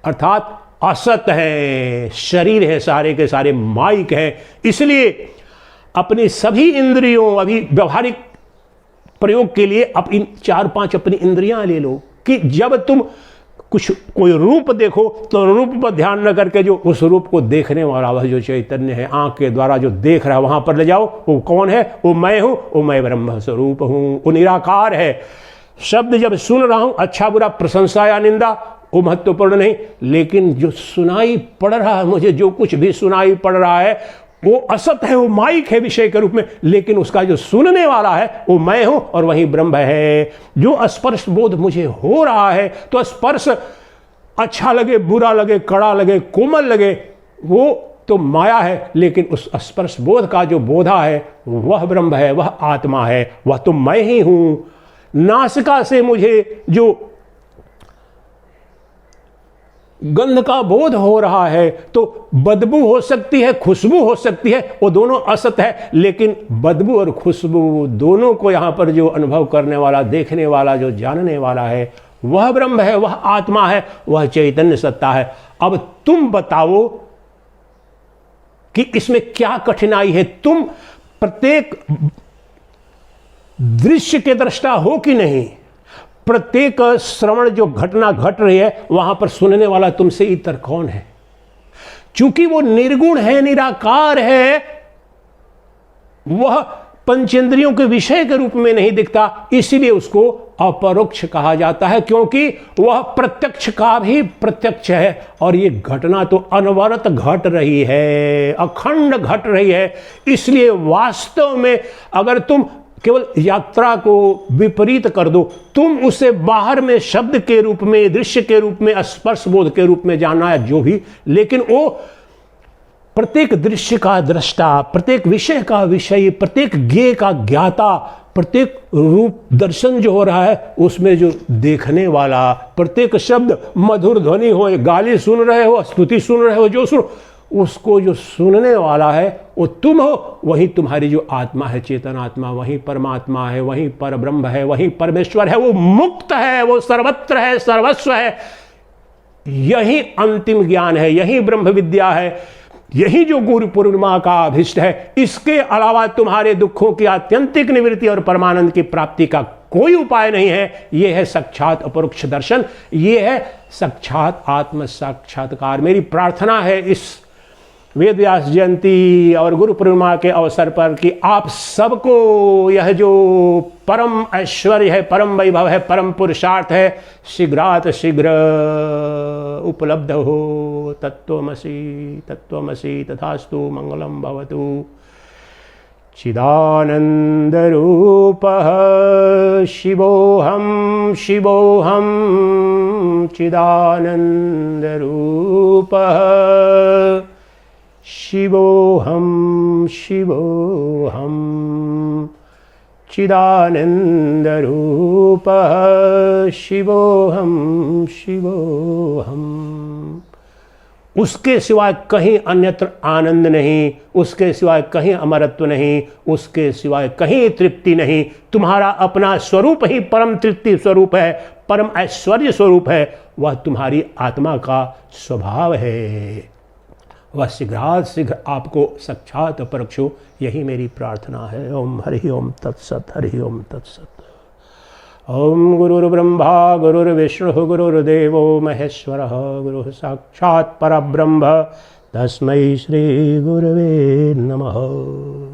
[SPEAKER 1] अर्थात असत है, शरीर है, सारे के सारे माइक है। इसलिए अपनी सभी इंद्रियों, अभी व्यवहारिक प्रयोग के लिए अब इन 4-5 अपनी इंद्रियां ले लो कि जब तुम कोई रूप देखो तो रूप पर ध्यान न करके जो उस रूप को देखने वाला वह जो चैतन्य है, आंख के द्वारा जो देख रहा है वहां पर ले जाओ। वो कौन है? वो मैं हूं, वो मैं ब्रह्म स्वरूप हूं, वो निराकार है। शब्द जब सुन रहा हूं, अच्छा बुरा, प्रशंसा या निंदा, वो महत्वपूर्ण नहीं, लेकिन जो सुनाई पड़ रहा है मुझे, जो कुछ भी सुनाई पड़ रहा है वो असत है, वो माइक है विषय के रूप में, लेकिन उसका जो सुनने वाला है वो मैं हूं और वही ब्रह्म है। जो स्पर्श बोध मुझे हो रहा है, तो स्पर्श अच्छा लगे, बुरा लगे, कड़ा लगे, कोमल लगे, वो तो माया है, लेकिन उस स्पर्श बोध का जो बोधा है वह ब्रह्म है, वह आत्मा है, वह तो मैं ही हूं। नासिका से मुझे जो गंध का बोध हो रहा है तो बदबू हो सकती है, खुशबू हो सकती है, वो दोनों असत है, लेकिन बदबू और खुशबू दोनों को यहां पर जो अनुभव करने वाला, देखने वाला, जो जानने वाला है वह ब्रह्म है, वह आत्मा है, वह चैतन्य सत्ता है। अब तुम बताओ कि इसमें क्या कठिनाई है? तुम प्रत्येक दृश्य के दृष्टा हो कि नहीं? प्रत्येक श्रवण जो घटना घट रही है वहां पर सुनने वाला तुमसे इतर कौन है? चूंकि वो निर्गुण है, निराकार है, वह पंचेंद्रियों के विषय के रूप में नहीं दिखता, इसीलिए उसको अपरोक्ष कहा जाता है, क्योंकि वह प्रत्यक्ष का भी प्रत्यक्ष है। और ये घटना तो अनवरत घट रही है, अखंड घट रही है। इसलिए वास्तव में अगर तुम केवल यात्रा को विपरीत कर दो, तुम उसे बाहर में शब्द के रूप में, दृश्य के रूप में, स्पर्श बोध के रूप में जाना है जो भी, लेकिन वो प्रत्येक दृश्य का दृष्टा, प्रत्येक विषय का विषय, प्रत्येक ज्ञेय का ज्ञाता, प्रत्येक रूप दर्शन जो हो रहा है उसमें जो देखने वाला, प्रत्येक शब्द मधुर ध्वनि हो, गाली सुन रहे हो, स्तुति सुन रहे हो, जो सुन, उसको जो सुनने वाला है वो तुम हो। वही तुम्हारी जो आत्मा है, चेतन आत्मा, वही परमात्मा है, वही परब्रह्म है, वही परमेश्वर है, वो मुक्त है, वो सर्वत्र है, सर्वस्व है। यही अंतिम ज्ञान है, यही ब्रह्म विद्या है, यही जो गुरु पूर्णिमा का अभिष्ट है। इसके अलावा तुम्हारे दुखों की आत्यंतिक निवृत्ति और परमानंद की प्राप्ति का कोई उपाय नहीं है। यह है साक्षात अपरोक्ष दर्शन, यह है साक्षात आत्म साक्षात्कार। मेरी प्रार्थना है इस वेद व्यास जयंती और गुरु पूर्णिमा के अवसर पर कि आप सबको यह जो परम ऐश्वर्य है, परम वैभव है, परम पुरुषार्थ है, शीघ्रात शीघ्र उपलब्ध हो। तत्त्वमसि तत्त्वमसि तथास्तु। मंगलम भवतु। चिदानंद रूपः शिवोऽहं शिवोऽहं चिदानंद रूपः शिवोऽहं शिवोऽहं चिदानंद रूपः शिवोऽहं शिवोऽहं। उसके सिवाय कहीं अन्यत्र आनंद नहीं, उसके सिवाय कहीं अमरत्व नहीं, उसके सिवाय कहीं तृप्ति नहीं। तुम्हारा अपना स्वरूप ही परम तृप्ति स्वरूप है, परम ऐश्वर्य स्वरूप है। वह तुम्हारी आत्मा का स्वभाव है। वह शीघ्र आपको साक्षात परक्षो, यही मेरी प्रार्थना है। ओम हरि ओम तत्सत, हरि ओम तत्सत। ओम गुरुर्ब्रह्मा गुरुर्विष्णु गुरुर्देवो महेश्वरः, गुरुः साक्षात् परब्रह्म, तस्मै श्री गुरवे नमः।